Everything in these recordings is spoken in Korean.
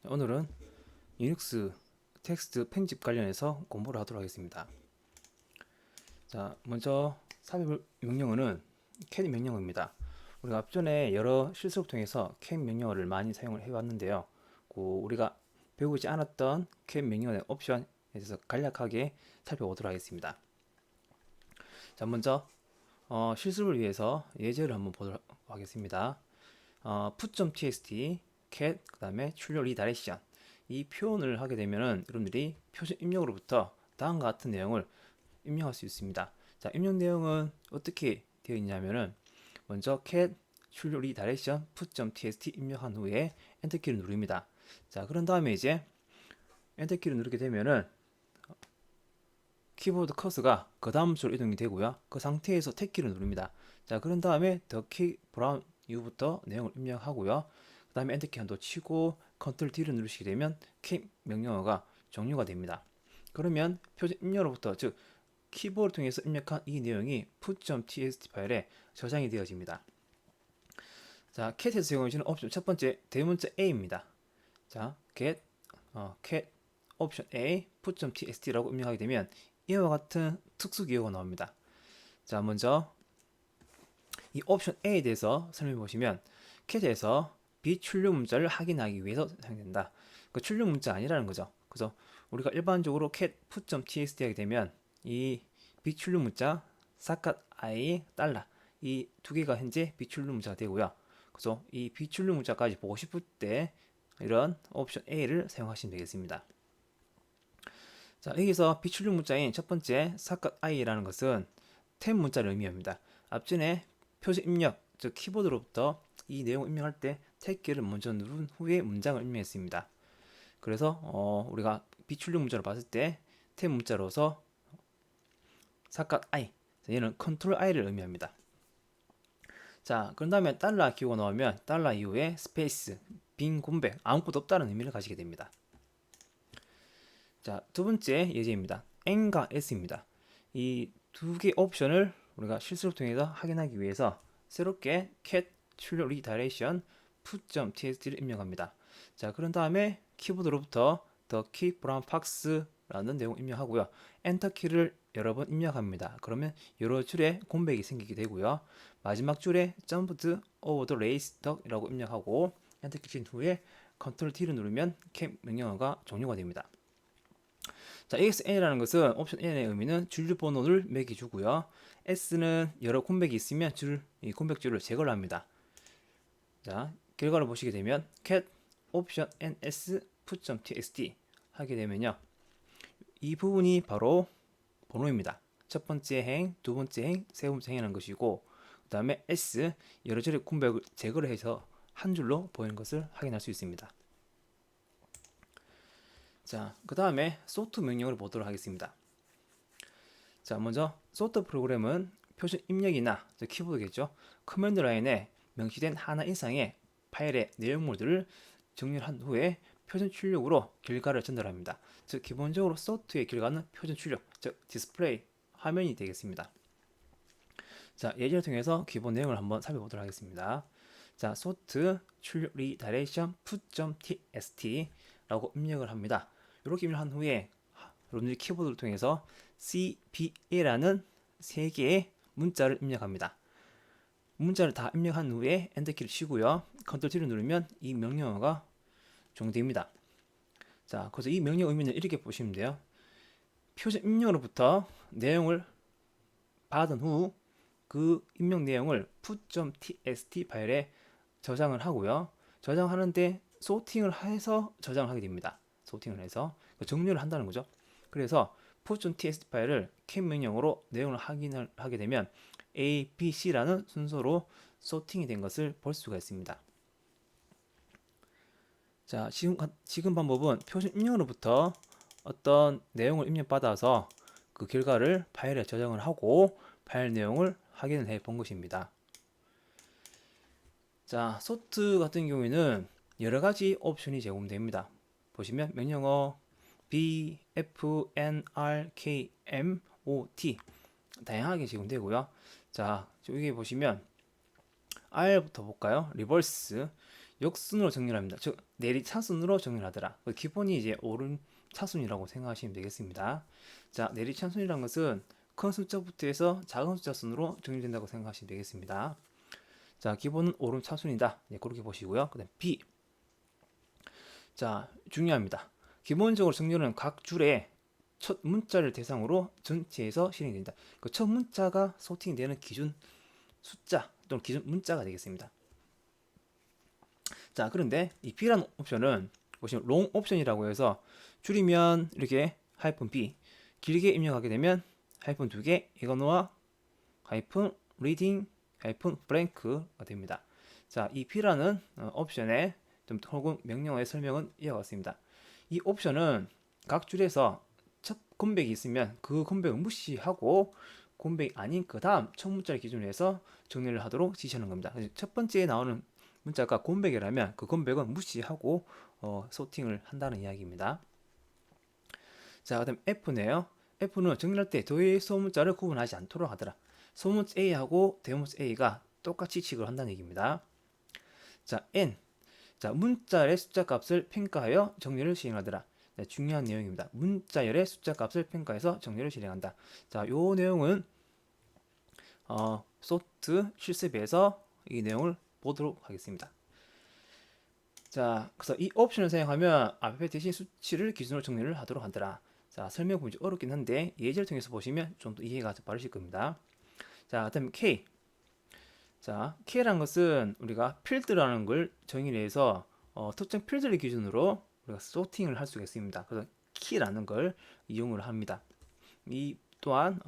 오늘은 유닉스 텍스트 편집 관련해서 공부를 하도록 하겠습니다. 자, 먼저 삽입 명령어는 cat 명령어입니다. 우리가 앞전에 여러 실습을 통해서 cat 명령어를 많이 사용을 해왔는데요. 우리가 배우지 않았던 cat 명령어의 옵션에 대해서 간략하게 살펴보도록 하겠습니다. 자, 먼저 실습을 위해서 예제를 한번 보도록 하겠습니다. put.txt, cat, 그 다음에 출력 리다이렉션 이 표현을 하게 되면은 여러분들이 표준 입력으로부터 다음과 같은 내용을 입력할 수 있습니다. 자, 입력 내용은 어떻게 되어 있냐면은 먼저 cat 출력 리다이렉션 put.txt 입력한 후에 엔터 키를 누릅니다. 자, 그런 다음에 이제 엔터 키를 누르게 되면은 키보드 커서가 그 다음 수로 이동이 되고요. 그 상태에서 탭 키를 누릅니다. 자, 그런 다음에 더 키 브라운 이후부터 내용을 입력하고요. 그 다음에 엔터 키 한 번 치고 컨트롤 D를 누르시게 되면 cat 명령어가 종료가 됩니다. 그러면 표준 입력으로부터 즉 키보드를 통해서 입력한 이 내용이 put.txt 파일에 저장이 되어집니다. 자, cat에서 제공해주는 옵션 첫 번째 대문자 A입니다. 자, cat 옵션 A put.txt라고 입력하게 되면 이와 같은 특수 기호가 나옵니다. 자, 먼저 이 옵션 A에 대해서 설명해 보시면 cat에서 비출력 문자를 확인하기 위해서 사용된다. 그 출력 문자 아니라는 거죠. 그래서 우리가 일반적으로 cat put.txt 하게 되면 이 비출력 문자 사cat i 달러 이 두 개가 현재 비출력 문자가 되고요. 그래서 이 비출력 문자까지 보고 싶을 때 이런 옵션 A를 사용하시면 되겠습니다. 자, 여기서 비출력 문자인 첫 번째 사cat i라는 것은 탭 문자를 의미합니다. 앞전에 표시 입력, 즉 키보드로부터 이 내용을 입력할 때 탭키를 먼저 누른 후에 문장을 입력했습니다. 그래서 우리가 비출력 문자로 봤을 때 탭 문자로서 사cat i, 얘는 컨트롤 i를 의미합니다. 자, 그런 다음에 달러 키가 나오면 달러 이후에 스페이스, 빈 공백, 아무것도 없다는 의미를 가지게 됩니다. 자, 두 번째 예제입니다. N과 S입니다. 이 두 개 옵션을 우리가 실습을 통해서 확인하기 위해서 새롭게 cat 출력 리다이렉션 put.txt를 입력합니다. 자, 그런 다음에 키보드로부터 the key brown fox라는 내용을 입력하고요. 엔터 키를 여러 번 입력합니다. 그러면 여러 줄에 공백이 생기게 되고요. 마지막 줄에 jumped over the race duck이라고 입력하고 엔터 키 친 후에 컨트롤 T를 누르면 cat 명령어가 종료가 됩니다. 자, AXN이라는 것은 옵션 N의 의미는 줄류 번호를 매겨주고요. S는 여러 공백이 있으면 이 공백줄을 제거를 합니다. 자, 결과를 보시게 되면 cat 옵션 ns put.txt 하게 되면요. 이 부분이 바로 번호입니다. 첫 번째 행, 두 번째 행, 세 번째 행이라는 것이고 그 다음에 S 여러 줄의 공백을 제거를 해서 한 줄로 보이는 것을 확인할 수 있습니다. 자, 그 다음에 소트 명령을 보도록 하겠습니다. 자, 먼저 소트 프로그램은 표준 입력이나 키보드겠죠. 커맨드 라인에 명시된 하나 이상의 파일의 내용물들을 정렬한 후에 표준 출력으로 결과를 전달합니다. 즉 기본적으로 소트의 결과는 표준 출력, 즉 디스플레이 화면이 되겠습니다. 자, 예제를 통해서 기본 내용을 한번 살펴보도록 하겠습니다. 자, 소트 출력 리다이렉션 put.txt 라고 입력을 합니다. 이렇게 입력한 후에 여러분들이 키보드를 통해서 CPA라는 세 개의 문자를 입력합니다. 문자를 다 입력한 후에 엔터키를 치고요. 컨트롤 T를 누르면 이 명령어가 종료됩니다. 자, 그래서 이 명령 의미는 이렇게 보시면 돼요. 표준 입력으로부터 내용을 받은 후 그 입력 내용을 put.txt 파일에 저장을 하고요. 저장하는데 소팅을 해서 저장을 하게 됩니다. 소팅을 해서 정렬을 한다는 거죠. 그래서 put.txt 파일을 cat 명령으로 내용을 확인을 하게 되면 A, B, C라는 순서로 소팅이 된 것을 볼 수가 있습니다. 자, 지금 방법은 표준 입력으로부터 어떤 내용을 입력받아서 그 결과를 파일에 저장을 하고 파일 내용을 확인을 해 본 것입니다. 자, 소트 같은 경우에는 여러 가지 옵션이 제공됩니다. 보시면 명령어 B, F, N, R, K, M, O, T 다양하게 제공되고요. 자, 여기 보시면 R부터 볼까요? 리버스 역순으로 정렬합니다. 즉 내리차순으로 정렬하더라. 그 기본이 이제 오른 차순이라고 생각하시면 되겠습니다. 자, 내리차순이란 것은 큰 숫자부터 해서 작은 숫자 순으로 정렬된다고 생각하시면 되겠습니다. 자, 기본은 오른 차순이다. 네, 그렇게 보시고요. 그다음 B. 자, 중요합니다. 기본적으로 정렬은 각 줄에 첫 문자를 대상으로 전체에서 실행된다. 그 첫 문자가 소팅되는 기준 숫자 또는 기준 문자가 되겠습니다. 자, 그런데 이 B라는 옵션은 보시면 롱 옵션이라고 해서 줄이면 이렇게 하이픈 B, 길게 입력하게 되면 하이픈 2개, 이거노와 하이픈 리딩 하이픈 블랭크가 됩니다. 자, 이 B라는 옵션의 좀 혹은 명령어의 설명은 이와 같습니다. 이 옵션은 각 줄에서 첫 공백이 있으면 그 공백을 무시하고 공백이 아닌 그 다음 첫 문자를 기준으로 해서 정리를 하도록 지시하는 겁니다. 첫 번째에 나오는 문자가 공백이라면 그 공백은 무시하고 소팅을 한다는 이야기입니다. 자, 그다음 F네요. F는 정리할 때 도의 소문자를 구분하지 않도록 하더라. 소문자 A하고 대문자 A가 똑같이 취급을 한다는 얘기입니다. 자, N. 자, 문자열의 숫자 값을 평가하여 정리를 시행하더라. 네, 중요한 내용입니다. 문자열의 숫자 값을 평가해서 정리를 실행한다. 자, 요 내용은 소트 실습에서 이 내용을 보도록 하겠습니다. 자, 그래서 이 옵션을 사용하면 앞에 대신 수치를 기준으로 정리를 하도록 하더라. 자, 설명 보면 좀 어렵긴 한데 예제를 통해서 보시면 좀 더 이해가 더 빠르실 겁니다. 자, 그다음 K. 자, K라는 것은 우리가 필드라는 걸 정의를 해서 특정 필드를 기준으로 우리가 소팅을 할 수가 있습니다. 그래서 키라는 걸 이용을 합니다. 이 또한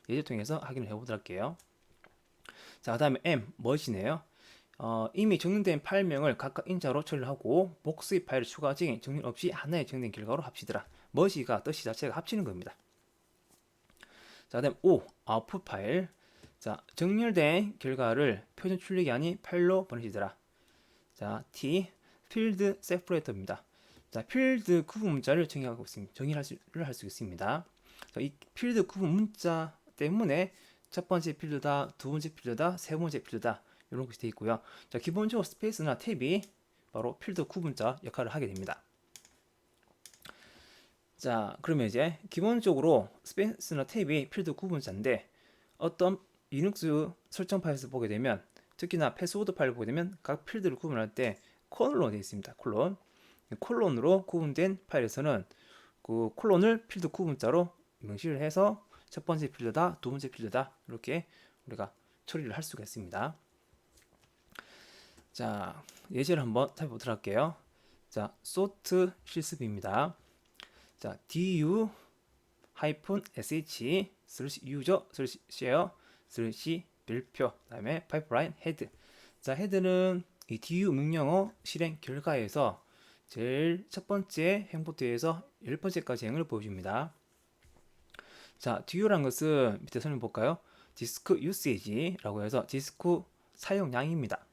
예제 통해서 확인을 해보도록 할게요. 자, 그 다음에 M, 머지네요. 이미 정리된 파일명을 각각 인자로 처리하고 복수의 파일을 추가 중 정리 없이 하나의 정리된 결과로 합치더라. 머지가 뜻이 자체가 합치는 겁니다. 자, 그다음 O, 아웃풋 파일. 자, 정렬된 결과를 표준 출력이 아닌 파일로 보내시더라. 자, T, 필드 세퍼레이터입니다. 자, 필드 구분 문자를 정의하고 있습니다. 정의를 할 수 있습니다. 자, 이 필드 구분 문자 때문에 첫 번째 필드다, 두 번째 필드다, 세 번째 필드다 이런 것이 되어 있고요. 자, 기본적으로 스페이스나 탭이 바로 필드 구분자 역할을 하게 됩니다. 자, 그러면 이제 기본적으로 스페이스나 탭이 필드 구분자인데 어떤 리눅스 설정 파일에서 보게 되면 특히나 패스워드 파일을 보게 되면 각 필드를 구분할 때 콜론으로 되어 있습니다. 콜론으로 구분된 파일에서는 그 콜론을 필드 구분자로 명시를 해서 첫 번째 필드다, 두 번째 필드다 이렇게 우리가 처리를 할 수가 있습니다. 자, 예제를 한번 살펴보도록 할게요. 자, 소트 실습입니다. 자, du -sh user share 별표 그다음에 파이프라인 헤드. 자, 헤드는 이 du 명령어 실행 결과에서 제일 첫 번째 행보트에서 10번째까지 행을 보여줍니다. 자, du란 것은 밑에 설명 볼까요? 디스크 usage라고 해서 디스크 사용량입니다.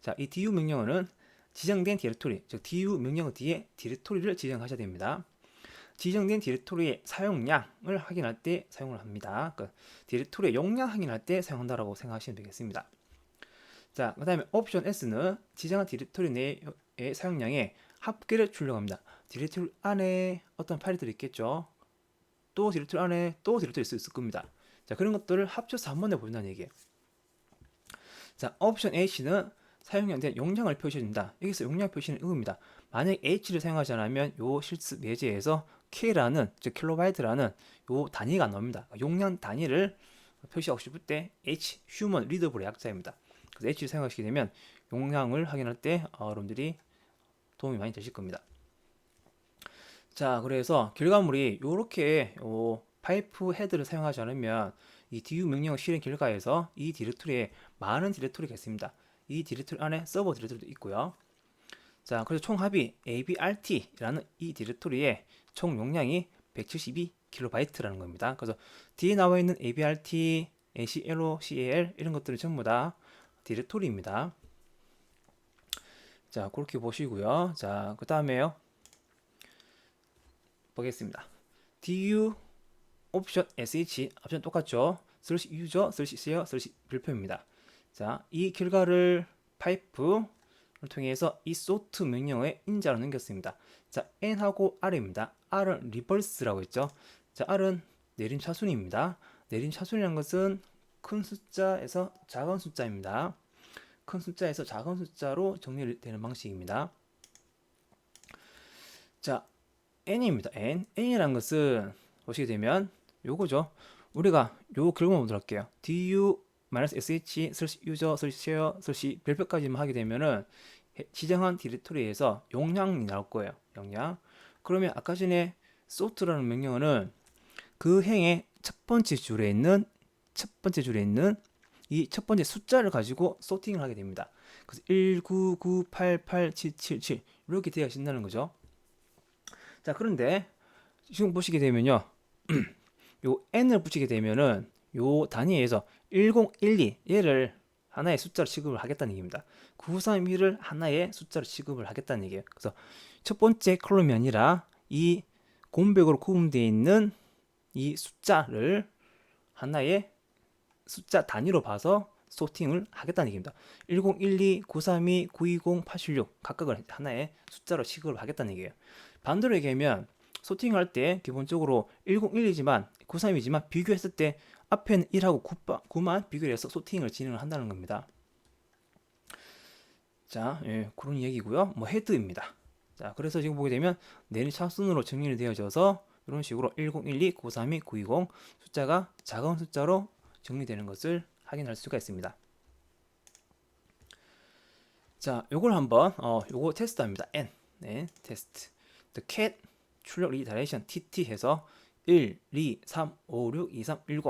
자, 이 du 명령어는 지정된 디렉토리, 즉 du 명령어 뒤에 디렉토리를 지정하셔야 됩니다. 지정된 디렉토리의 사용량을 확인할 때 사용을 합니다. 그 디렉토리의 용량 확인할 때 사용한다라고 생각하시면 되겠습니다. 자, 그 다음에 옵션 S는 지정한 디렉토리 내의 사용량의 합계를 출력합니다. 디렉토리 안에 어떤 파일들이 있겠죠. 또 디렉토리 안에 또 디렉토리 있을 겁니다. 자, 그런 것들을 합쳐서 한 번에 보인다는 얘기예요. 자, 옵션 H는 사용량에 대한 용량을 표시해준다. 여기서 용량 표시는 이겁니다. 만약 H를 사용하지 않으면 요 실습 예제에서 K라는, 즉 킬로바이트라는 요 단위가 나옵니다. 용량 단위를 표시하고 싶을 때 H, 휴먼 리더블의 약자입니다. 그래서 H를 사용하시게 되면 용량을 확인할 때 여러분들이 도움이 많이 되실 겁니다. 자, 그래서 결과물이 이렇게 파이프 헤드를 사용하지 않으면 이 du 명령 실행 결과에서 이 디렉토리에 많은 디렉토리가 있습니다. 이 디렉토리 안에 서버 디렉토리도 있고요. 자, 그래서 총 합이 abrt라는 이 디렉토리의 총 용량이 172KB라는 겁니다. 그래서 뒤에 나와 있는 abrt, aclo, cal 이런 것들은 전부 다 디렉토리입니다. 자, 그렇게 보시고요. 자, 그 다음에요. 보겠습니다. du 옵션 sh 옵션 똑같죠? user, share, 별표입니다. 자, 이 결과를 파이프를 통해서 이 sort 명령어에 인자로 넘겼습니다. 자, n하고 r입니다. r은 리버스라고 했죠. 자, r은 내림차순입니다. 내림차순이라는 것은 큰 숫자에서 작은 숫자입니다. 큰 숫자에서 작은 숫자로 정리되는 방식입니다. 자, n입니다. n이라는 것은 보시게 되면 요거죠. 우리가 요 결과만 보도록 할게요. du-sh user share 별표까지만 하게 되면은 지정한 디렉토리에서 용량이 나올 거예요. 용량. 그러면 아까 전에 sort라는 명령어는 그 행의 첫 번째 줄에 있는 이 첫 번째 숫자를 가지고 소팅을 하게 됩니다. 그래서 1998877 이렇게 되어 신다는 거죠. 자, 그런데 지금 보시게 되면요. 요 n을 붙이게 되면은 요 단위에서 1012 얘를 하나의 숫자로 취급을 하겠다는 얘기입니다. 931을 하나의 숫자로 취급을 하겠다는 얘기예요. 그래서 첫 번째 컬럼이 아니라 이 공백으로 구분되어 있는 이 숫자를 하나의 숫자 단위로 봐서 소팅을 하겠다는 얘기입니다. 1012, 932, 920, 816 각각을 하나의 숫자로 취급을 하겠다는 얘기예요. 반대로 얘기하면 소팅할 때 기본적으로 1012지만 932지만 비교했을 때 앞에는 1하고 9만 비교를 해서 소팅을 진행을 한다는 겁니다. 자, 그런 얘기고요. 뭐 헤드입니다. 자, 그래서 지금 보게 되면 내린 차순으로 정리를 되어져서 이런 식으로 1012, 932, 920 숫자가 작은 숫자로 정리되는 것을 확인할 수가 있습니다. 자, 요걸 한번 요거 테스트합니다. n 테스트. the cat 출력 리다이레이션 tt 해서 1, 2, 3, 5, 6, 2, 3, 10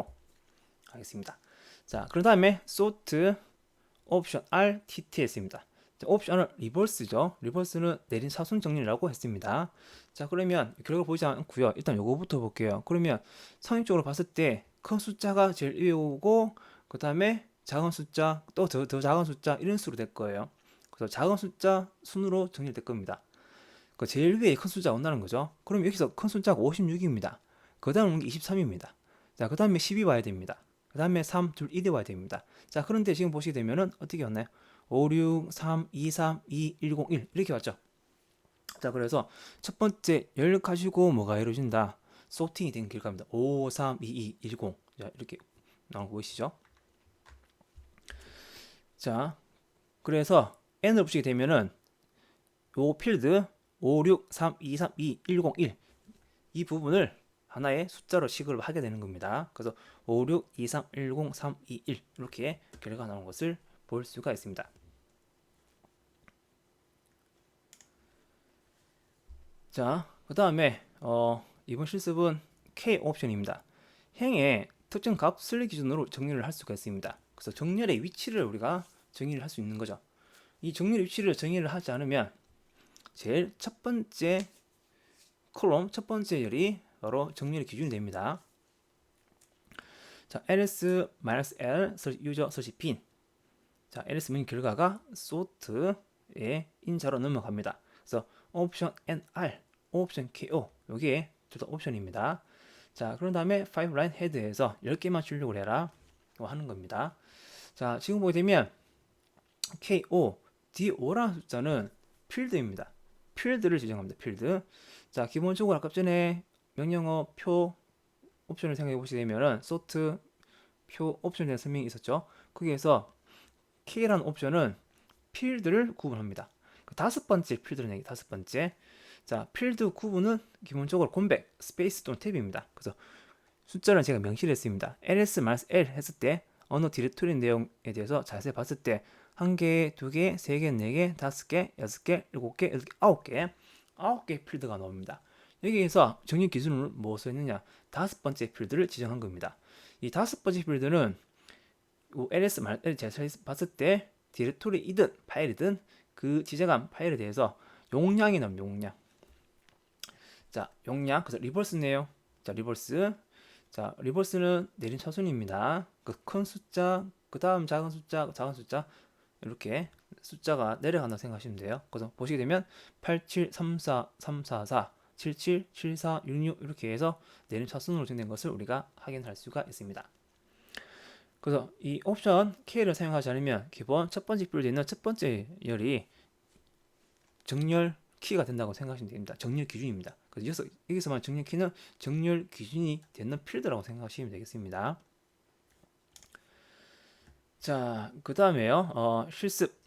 하겠습니다. 자, 그런 다음에 sort 옵션 r tt 했습니다. 자, 옵션은 리버스죠. 리버스는 내린 차순 정리라고 했습니다. 자, 그러면 결과 보이지 않고요. 일단 요거부터 볼게요. 그러면 성립적으로 봤을 때 큰 숫자가 제일 위에 오고 그 다음에 작은 숫자 또 더 작은 숫자 이런 식으로 될 거예요. 그래서 작은 숫자 순으로 정리될 겁니다. 그 제일 위에 큰 숫자가 온다는 거죠. 그럼 여기서 큰 숫자가 56입니다. 그 다음 오는 게 23입니다. 자, 그 다음에 10이 와야 됩니다. 그 다음에 3, 2, 1이 와야 됩니다. 자, 그런데 지금 보시게 되면은 어떻게 왔나요? 5, 6, 3, 2, 3, 2, 1, 0, 1 이렇게 왔죠. 자, 그래서 첫 번째 열 가지고 뭐가 이루어진다? 소팅이 된 결과입니다. 5, 3, 2, 2, 1, 0 자, 이렇게 나온 거 보이시죠? 자, 그래서 n을 붙이게 되면은 요 필드 5, 6, 3, 2, 3, 2, 1, 0, 1 이 부분을 하나의 숫자로 취급을 하게 되는 겁니다. 그래서 5, 6, 2, 3, 1, 0, 3, 2, 1 이렇게 결과가 나오는 것을 볼 수가 있습니다. 자, 그 다음에 이번 실습은 K 옵션입니다. 행의 특정 값을 기준으로 정리를 할 수가 있습니다. 그래서 정렬의 위치를 우리가 정의를 할 수 있는 거죠. 이 정렬의 위치를 정의를 하지 않으면 제일 첫 번째 콜럼 첫 번째 열이 바로 정렬의 기준이 됩니다. 자, ls-l user bin 자, ls 문 결과가 sort의 인자로 넘어갑니다. 그래서 옵션 nr, 옵션 ko 여기에 둘 다 옵션입니다. 자, 그런 다음에 5 line head에서 10개만 출력을 해라 하는 겁니다. 자, 지금 보게 되면 ko, do라는 숫자는 필드입니다. 필드를 지정합니다. 필드. 자, 기본적으로 아까 전에 명령어 표 옵션을 생각해 보시게 되면은 sort 표 옵션에 대한 설명이 있었죠. 거기에서 k라는 옵션은 필드를 구분합니다. 그 다섯 번째 필드를 내기 다섯 번째. 자, 필드 구분은 기본적으로 공백, 스페이스 또는 탭입니다. 그래서 숫자를 제가 명시를 했습니다. ls-l 했을 때 어느 디렉토리 내용에 대해서 자세히 봤을 때 한 개, 두 개, 세 개, 네 개, 다섯 개, 여섯 개, 일곱 개, 아홉 개 필드가 나옵니다. 여기에서 정의 기준을 무엇을 했느냐? 다섯 번째 필드를 지정한 겁니다. 이 다섯 번째 필드는 ls-l 제가 봤을 때 디렉토리이든 파일이든 그 지정한 파일에 대해서 용량이 나옵니다. 용량. 자, 용량. 그래서 리버스네요. 자, 리버스. 자, 리버스는 내린 차순입니다. 그 큰 숫자, 그 다음 작은 숫자, 이렇게 숫자가 내려간다고 생각하시면 돼요. 그래서 보시게 되면 8734, 344, 77, 74, 66 이렇게 해서 내림 차순으로 정된 것을 우리가 확인할 수가 있습니다. 그래서 이 옵션 K를 사용하지 않으면 기본 첫 번째 필드에 있는 첫 번째 열이 정렬 키가 된다고 생각하시면 됩니다. 정렬 기준입니다. 그래서 여기서만 정렬 키는 정렬 기준이 되는 필드라고 생각하시면 되겠습니다. 자, 그 다음에요. 실습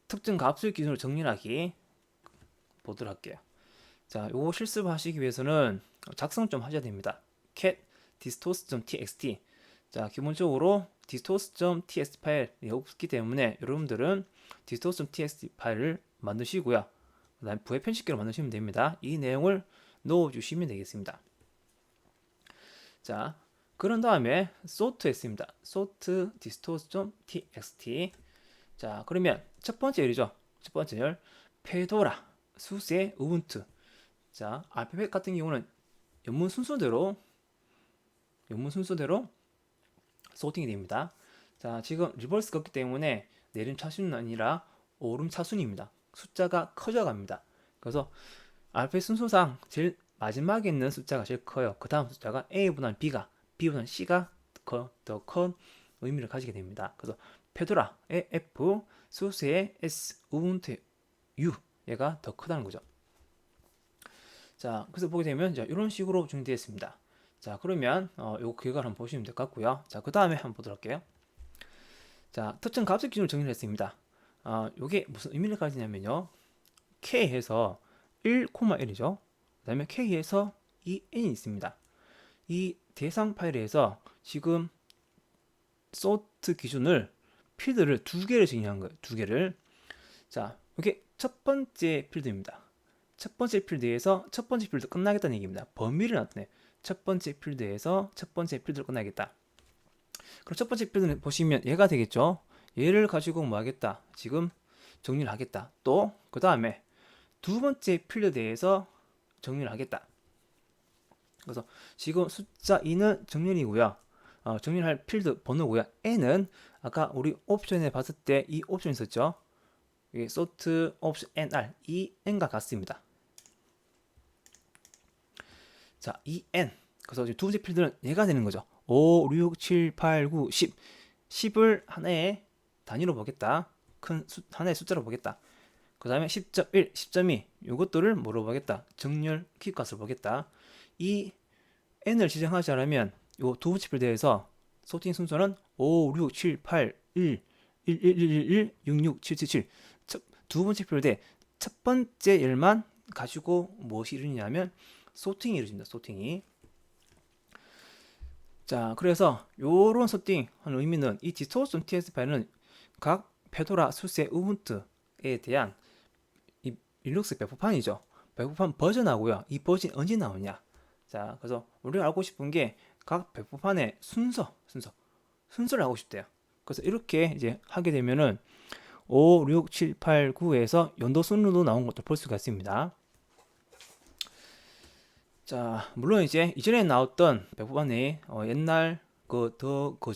특정 값을 기준으로 정렬하기 보도록 할게요. 자, 요거 실습하시기 위해서는 작성 좀 하셔야 됩니다. cat distors.txt. 자, 기본적으로 distors.txt 파일이 없기 때문에 여러분들은 distors.txt 파일을 만드시고요. 그 다음에 부의 편집기로 만드시면 됩니다. 이 내용을 넣어주시면 되겠습니다. 자, 그런 다음에 sort 했습니다. sort distors.txt. 자, 그러면 첫 번째 열이죠. 첫 번째 열 페도라 수세 우분투. 자, 알파벳 같은 경우는 연문 순서대로 소팅이 됩니다. 자, 지금 리버스 걷기 때문에 내림 차순은 아니라 오름 차순입니다. 숫자가 커져 갑니다. 그래서 알파벳 순서상 제일 마지막에 있는 숫자가 제일 커요. 그 다음 숫자가 A보다는 B보다는 C가 더 큰 의미를 가지게 됩니다. 그래서 페도라의 F, 수세의 S, 우분투의 U 얘가 더 크다는 거죠. 자, 그래서 보게 되면 이런 식으로 정리되어 있습니다. 자, 그러면 요 결과를 한번 보시면 될 것 같고요. 자, 그 다음에 한번 보도록 할게요. 자, 특정 값의 기준을 정리를 했습니다. 요게 무슨 의미를 가지냐면요. K에서 1,1이죠. 그 다음에 K에서 이 N이 있습니다. 이 대상 파일에서 지금 sort 기준을 필드를 두 개를 정의한 거예요. 두 개를. 자, 이게 첫 번째 필드입니다. 첫 번째 필드에서 첫 번째 필드 끝나겠다는 얘기입니다. 범위를 나타내. 첫 번째 필드에서 첫 번째 필드로 끝나겠다. 그럼 첫 번째 필드는 보시면 얘가 되겠죠. 얘를 가지고 뭐 하겠다. 지금 정리를 하겠다. 또 그 다음에 두 번째 필드에서 정리를 하겠다. 그래서 지금 숫자 2는 정렬이고요. 정렬할 필드 번호고요. n은 아까 우리 옵션에 봤을 때 이 옵션 있었죠. 이게 sort 옵션 nr 이 n과 같습니다. 자, 이 n. 그래서 두 번째 필드는 얘가 되는 거죠. 5, 6, 7, 8, 9, 10. 10을 하나의 단위로 보겠다. 하나의 숫자로 보겠다. 그 다음에 10.1, 10.2 이것들을 뭐로 보겠다. 정렬 키값을 보겠다. 이 n을 지정하지 않으면 이 두 번째 필드에서 소팅 순서는 5, 6, 7, 8, 1, 1, 1, 1, 1, 6, 6, 7, 7, 7. 두 번째 필드에 첫 번째 열만 가지고 무엇이 이루냐면 소팅이 이루어집니다. 소팅이. 자, 그래서 요런 소팅 하는 의미는 이 distors.txt 파일은 각 페도라, 수세, 우분투에 대한 이 리눅스 배포판이죠. 배포판 버전하고요. 이 버전이 언제 나오냐. 자, 그래서 우리가 알고 싶은 게 각 배포판의 순서를 알고 싶대요. 그래서 이렇게 이제 하게 되면은 5, 6, 7, 8, 9에서 연도 순으로 나온 것도 볼 수가 있습니다. 자, 물론 이제 이전에 나왔던 배포판이 옛날 그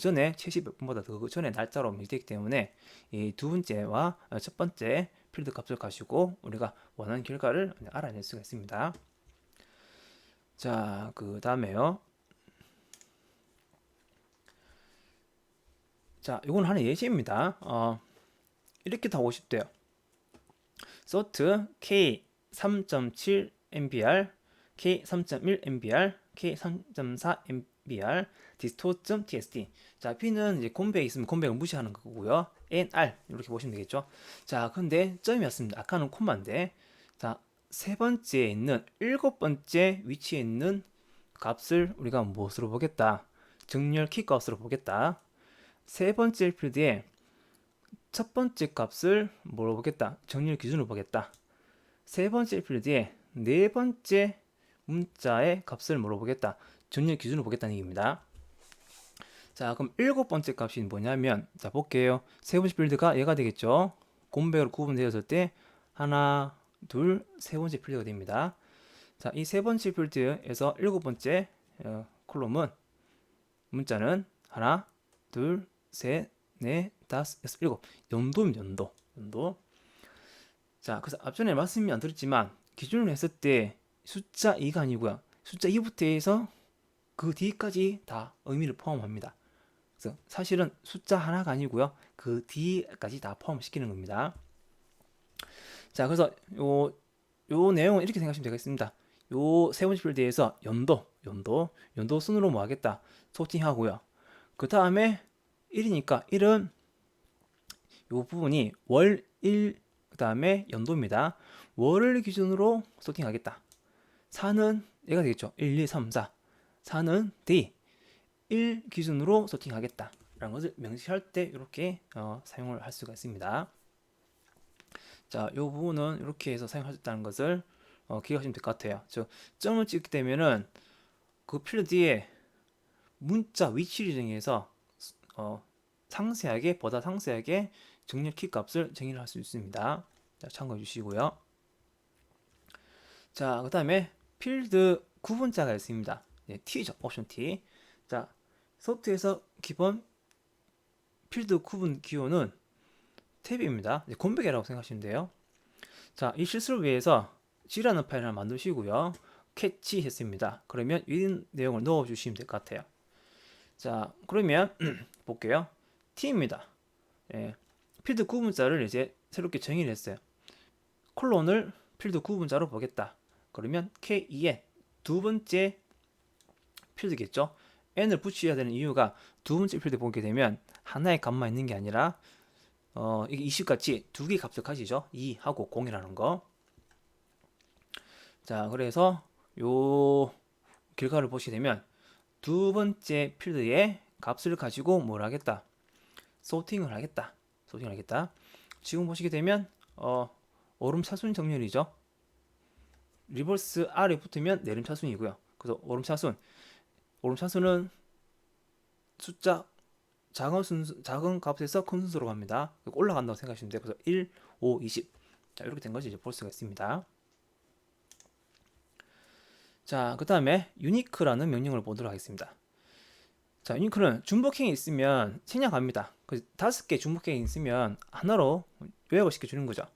전에 최시 배포판보다 더 전에 날짜로 밀되기 때문에 이 두 번째와 첫 번째 필드 값을 가지고 우리가 원하는 결과를 알아낼 수가 있습니다. 자, 그 다음에요. 자, 이건 하나의 예시입니다. 이렇게 다 50대요. sort k 3.7 mbr, k 3.1 mbr, k 3.4 mbr, distort.txt. 자, p는 이제 콤백이 있으면 콤백을 무시하는 거고요. nr 이렇게 보시면 되겠죠. 자, 근데 점이었습니다. 아까는 콤마인데, 자, 세 번째에 있는 일곱 번째 위치에 있는 값을 우리가 무엇으로 보겠다? 정렬 키 값으로 보겠다. 세 번째 필드에 첫 번째 값을 뭐로 보겠다? 정렬 기준으로 보겠다. 세 번째 필드에 네 번째 문자의 값을 뭐로 보겠다? 정렬 기준으로 보겠다는 얘기입니다. 자, 그럼 일곱 번째 값이 뭐냐면, 자, 볼게요. 세 번째 필드가 얘가 되겠죠? 곰백으로 구분되었을 때 하나, 둘, 세 번째 필드가 됩니다. 자, 이 세 번째 필드에서 일곱 번째 콜럼은 문자는 하나, 둘, 셋, 넷, 다섯, 여섯, 일곱. 연도입니다. 연도. 자, 그래서 앞전에 말씀이 안 드렸지만 기준을 했을 때 숫자 2가 아니고요. 숫자 2부터 해서 그 뒤까지 다 의미를 포함합니다. 그래서 사실은 숫자 하나가 아니고요. 그 뒤까지 다 포함시키는 겁니다. 자, 그래서 요 내용은 이렇게 생각하시면 되겠습니다. 요 세 번째 필드에서 연도 순으로 뭐 하겠다. 소팅하고요. 그 다음에 1이니까 1은 요 부분이 월, 일, 그 다음에 연도입니다. 월을 기준으로 소팅하겠다. 4는 얘가 되겠죠. 1, 2, 3, 4. 4는 day, 1 기준으로 소팅하겠다. 라는 것을 명시할 때 이렇게 사용을 할 수가 있습니다. 자, 이 부분은 이렇게 해서 사용할 수 있다는 것을 기억하시면 될 것 같아요. 즉, 점을 찍게 되면은 그 필드 뒤에 문자 위치 지정에서 보다 상세하게 정렬 키 값을 정의를 할 수 있습니다. 자, 참고해 주시고요. 자, 그 다음에 필드 구분자가 있습니다. 네, T죠. 옵션 T. 자, 소프트에서 기본 필드 구분 기호는 탭입니다. 콤백이라고 생각하시면 돼요. 자, 이 실수를 위해서 G라는 파일을 만드시고요. 캐치했습니다. 그러면 이 내용을 넣어주시면 될 것 같아요. 자, 그러면 볼게요. T입니다. 예, 필드 구분자를 이제 새롭게 정의를 했어요. 콜론을 필드 구분자로 보겠다. 그러면 K2에 두 번째 필드겠죠. n을 붙여야 되는 이유가 두 번째 필드 보게 되면 하나의 값만 있는 게 아니라 이게 20같이 두 개의 값을 가지죠. 2하고 0이라는 거. 자, 그래서 요 결과를 보시게 되면 두 번째 필드의 값을 가지고 뭘 하겠다. 소팅을 하겠다. 지금 보시게 되면 오름차순 정렬이죠. 리버스 R에 붙으면 내림차순이고요. 그래서 오름차순은 숫자 작은 값에서 큰 순서로 갑니다. 올라간다고 생각하시면 돼요. 그래서 1, 5, 20. 자, 이렇게 된 것을 이제 볼 수가 있습니다. 자, 그 다음에 유니크라는 명령을 보도록 하겠습니다. 자, 유니크는 중복행이 있으면 생략합니다. 그 5개 중복행이 있으면 하나로 요약을 시켜주는 거죠.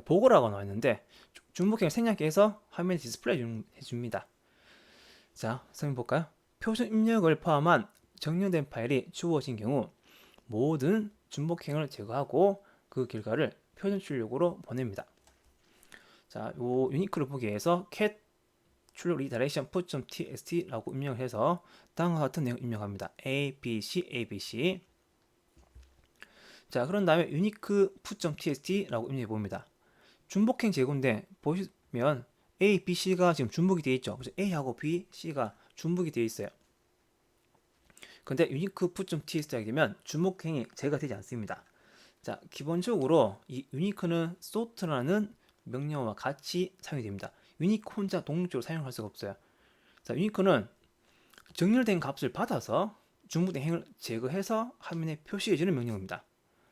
보고라고 나와 있는데 중복행을 생략해서 화면에 디스플레이 해줍니다. 자, 설명 볼까요? 표준 입력을 포함한 정렬된 파일이 주어진 경우 모든 중복행을 제거하고 그 결과를 표준 출력으로 보냅니다. 자, 요 유니크를 보기 위해서 cat 출력 redirection put.txt라고 입력을 해서 다음과 같은 내용 입력합니다. a, b, c, a, b, c. 자, 그런 다음에 unique put.txt라고 입력해 봅니다. 중복행 제거인데 보시면 a, b, c가 지금 중복이 되어 있죠. 그래서 a하고 b, c가 중복이 되어 있어요. 근데 unique put.txt가 하게 되면 중복행이 제거가 되지 않습니다. 자, 기본적으로 이 unique는 sort라는 명령어와 같이 사용이 됩니다. unique 혼자 독립적으로 사용할 수가 없어요. 자, unique는 정렬된 값을 받아서 중복된 행을 제거해서 화면에 표시해주는 명령어입니다.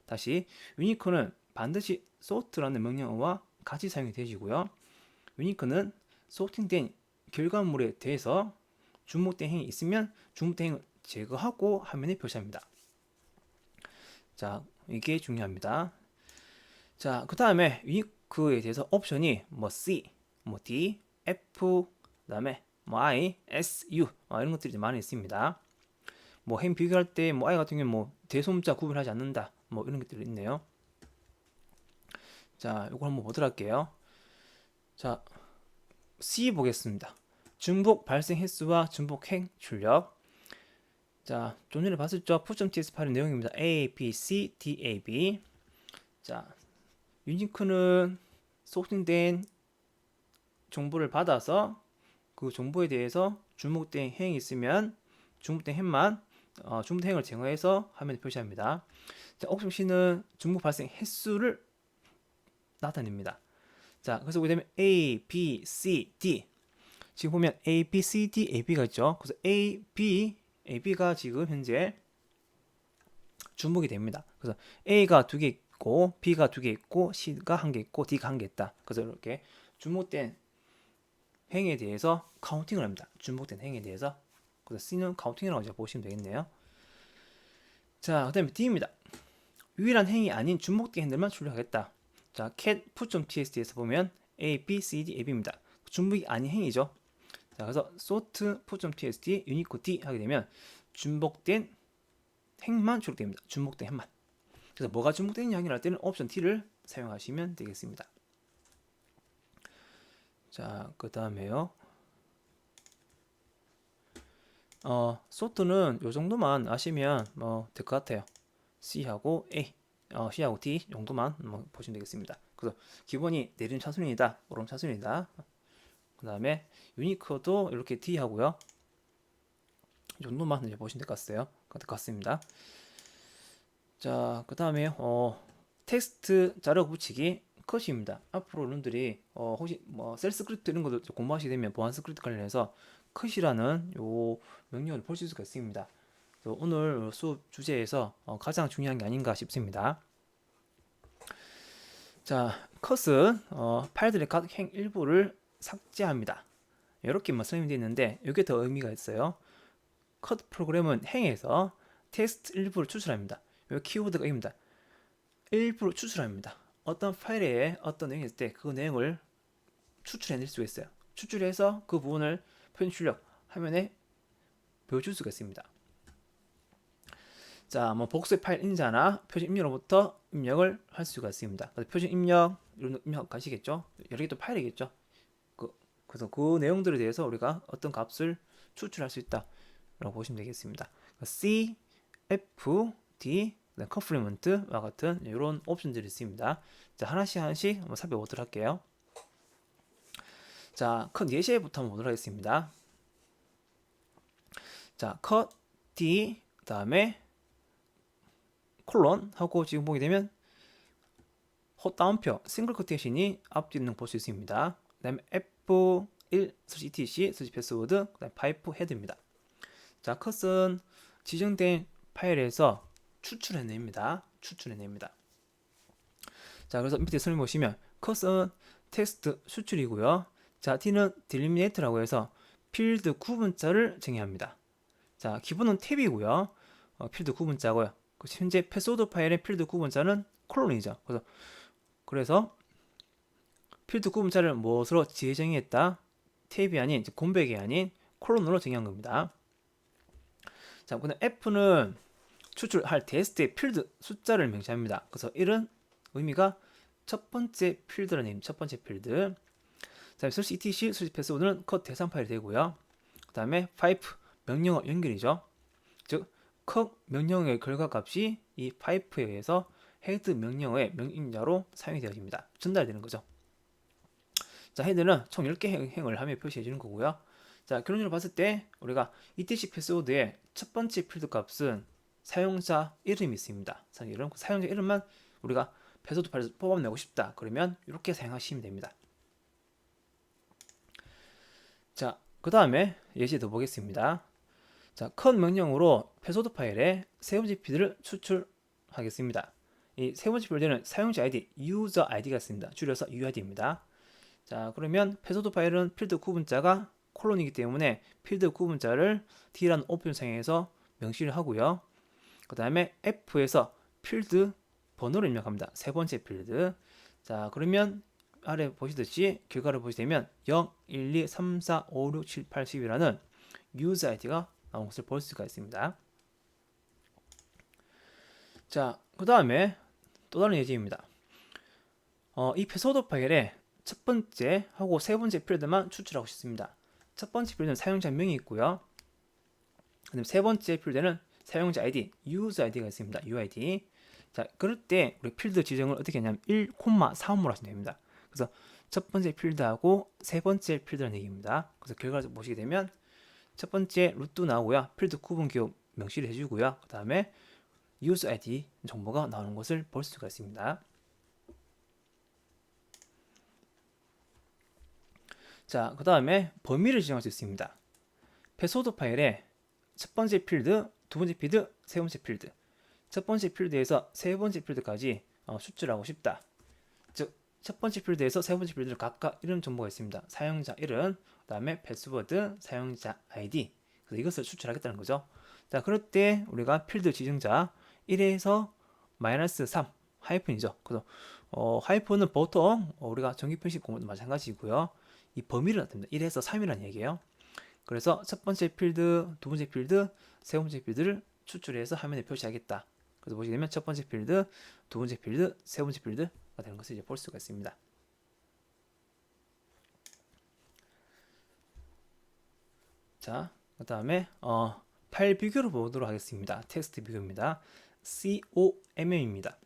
다시 unique는 반드시 sort라는 명령어와 같이 사용이 되시고요. unique는 sorting된 결과물에 대해서 중복된 행이 있으면 중복된 행을 제거하고 화면에 표시합니다. 자, 이게 중요합니다. 자, 그 다음에 유니크에 대해서 옵션이 뭐 C, 뭐 D, F, 그 다음에 뭐 I, S, U 이런 것들이 많이 있습니다. 뭐 행 비교할 때 뭐 I 같은 경우는 뭐 대소문자 구분하지 않는다 뭐 이런 것들이 있네요. 자, 이거 한번 보도록 할게요. 자, C 보겠습니다. 중복 발생 횟수와 중복 행 출력. 자, 좀 전에 봤었죠? 푸.ts 파일 내용입니다. A, B, C, D, A, B. 자, 유니크는 소팅된 정보를 받아서 그 정보에 대해서 중복된 행이 있으면 중복된 행을 제거해서 화면에 표시합니다. 자, 옵션 C는 중복 발생 횟수를 나타냅니다. 자, 그래서 보게 되면 A, B, C, D. 지금 보면 A, B, C, D, A, B가 있죠. 그래서 A, B, A, B가 지금 현재 중복이 됩니다. 그래서 A가 2개 있고 B가 2개 있고 C가 1개 있고 D가 1개 있다. 그래서 이렇게 중복된 행에 대해서 카운팅을 합니다. 중복된 행에 대해서. 그래서 C는 카운팅이라고 이제 보시면 되겠네요. 자, 그 다음에 D입니다. 유일한 행이 아닌 중복된 행들만 출력하겠다. 자, cat put.txt에서 보면 A, B, C, D, A, B입니다. 중복이 아닌 행이죠. 자, 그래서 sort put.txt unique D 하게 되면 중복된 행만 출력됩니다. 중복된 행만. 그래서 뭐가 중복된 양이라 할 때는 옵션 T를 사용하시면 되겠습니다. 자, 그 다음에요. 소트는 요 정도만 아시면 뭐 될 것 같아요. C하고 A, C하고 D 정도만 뭐 보시면 되겠습니다. 그래서 기본이 내림 차순위이다, 오름 차순위이다. 그 다음에 유니코도 이렇게 D 하고요. 이 정도만 이제 보시면 될 것 같습니다. 자, 그 다음에 텍스트 자료 붙이기 컷입니다. 앞으로 여러분들이 혹시 뭐 셀 스크립트 이런 것도 공부하시게 되면 보안 스크립트 관련해서 컷이라는 요 명령을 볼 수가 있습니다. 그래서 오늘 수업 주제에서 가장 중요한 게 아닌가 싶습니다. 자, 컷은 파일들의 각 행 일부를 삭제합니다. 이렇게만 설명되어 있는데 이게 더 의미가 있어요. 컷 프로그램은 행에서 텍스트 일부를 추출합니다. 이 키워드가 입니다. 일부를 추출합니다. 어떤 파일에 어떤 내용이 있을 때 그 내용을 추출해낼 수가 있어요. 추출해서 그 부분을 표현 출력 화면에 보여줄 수가 있습니다. 자, 뭐 복수의 파일 인자나 표준 입력으로부터 입력을 할 수가 있습니다. 표준 입력 이런 입력 가시겠죠? 여러 개 또 파일이겠죠. 그래서 그 내용들에 대해서 우리가 어떤 값을 추출할 수 있다라고 보시면 되겠습니다. C, F, D, 컴플리먼트와 같은 이런 옵션들이 있습니다. 자, 하나씩 한번 살펴보도록 할게요. 자, 컷 예시부터 한번 보도록 하겠습니다. 자, 컷 D 그 다음에 콜론 하고 지금 보게 되면 다운표 싱글 코테이션이 앞뒤는 볼 수 있습니다. 그 다음에 F1 etc 패스워드 그 다음에 파이프 헤드입니다. 자, 컷은 지정된 파일에서 추출해냅니다. 자, 그래서 밑에 설명 보시면 컷은 텍스트 수출이고요. 자, D는 딜리미네이트라고 해서 필드 구분자를 정의합니다. 자, 기본은 탭이고요. 필드 구분자고요. 현재 패스워드 파일의 필드 구분자는 콜론이죠. 그래서 필드 구분자를 무엇으로 재정의했다? 탭이 아닌 공백이 아닌 콜론으로 정의한 겁니다. 자, 그다음 F는 추출할 테스트의 필드 숫자를 명시합니다. 그래서 1은 의미가 첫 번째 필드라는 의미, 첫 번째 필드. 자, 설치 etc, 설치 패스워드는 컷 대상 파일이 되고요. 그 다음에 파이프 명령어 연결이죠. 즉, 컷 명령어의 결과값이 이 파이프에 의해서 헤드 명령어의 명인자로 사용이 되어집니다. 전달되는 거죠. 자, 헤드는 총 10개 행을 하며 표시해 주는 거고요. 자, 결론적으로 봤을 때 우리가 etc 패스워드의 첫 번째 필드 값은 사용자 이름이 있습니다. 사용자 이름만 우리가 패스워드 파일에서 뽑아내고 싶다. 그러면 이렇게 사용하시면 됩니다. 자, 그 다음에 예시 더 보겠습니다. 자, 컷 명령으로 패스워드 파일에 세 번째 필드를 추출하겠습니다. 이 세 번째 필드는 사용자 ID, 유저 ID가 있습니다. 줄여서 UID입니다. 자, 그러면 패스워드 파일은 필드 구분자가 콜론이기 때문에 필드 구분자를 D라는 옵션 상에서 명시를 하고요. 그 다음에 F에서 필드 번호를 입력합니다. 세 번째 필드. 자, 그러면 아래 보시듯이 결과를 보시게 되면 0, 1, 2, 3, 4, 5, 6, 7, 8, 10이라는 유저 아이디가 나온 것을 볼 수가 있습니다. 자, 그 다음에 또 다른 예제입니다. 이 패스워드 파일에 첫 번째 하고 세 번째 필드만 추출하고 싶습니다. 첫 번째 필드는 사용자 명이 있고요. 그다음 세 번째 필드는 사용자 ID, 유저 ID가 있습니다. UID. 자, 그럴 때 우리 필드 지정을 어떻게 하냐면 1,4음으로 하시면 됩니다. 그래서 첫 번째 필드하고 세 번째 필드라는 얘기입니다. 그래서 결과를 보시게 되면 첫 번째 루트 나오고요. 필드 구분 기호 명시를 해주고요. 그 다음에 유저 ID 정보가 나오는 것을 볼 수가 있습니다. 자, 그 다음에 범위를 지정할 수 있습니다. 패스워드 파일에 첫 번째 필드, 두 번째 필드, 세 번째 필드. 첫 번째 필드에서 세 번째 필드까지 수출하고 싶다. 즉, 첫 번째 필드에서 세 번째 필드를 각각 이름 정보가 있습니다. 사용자 이름, 그 다음에 패스워드, 사용자 ID. 그래서 이것을 수출하겠다는 거죠. 자, 그럴 때 우리가 필드 지정자 1에서 -3 하이픈이죠. 그래서 하이픈은 보통 우리가 정기 표시 공부도 마찬가지고요. 이 범위를 나타냅니다. 1에서 3이라는 얘기예요. 그래서 첫 번째 필드, 두 번째 필드, 세 번째 필드를 추출해서 화면에 표시하겠다. 그래서 보시게 되면 첫 번째 필드, 두 번째 필드, 세 번째 필드가 되는 것을 이제 볼 수가 있습니다. 자, 그 다음에 파일 비교를 보도록 하겠습니다. 텍스트 비교입니다. COMM입니다.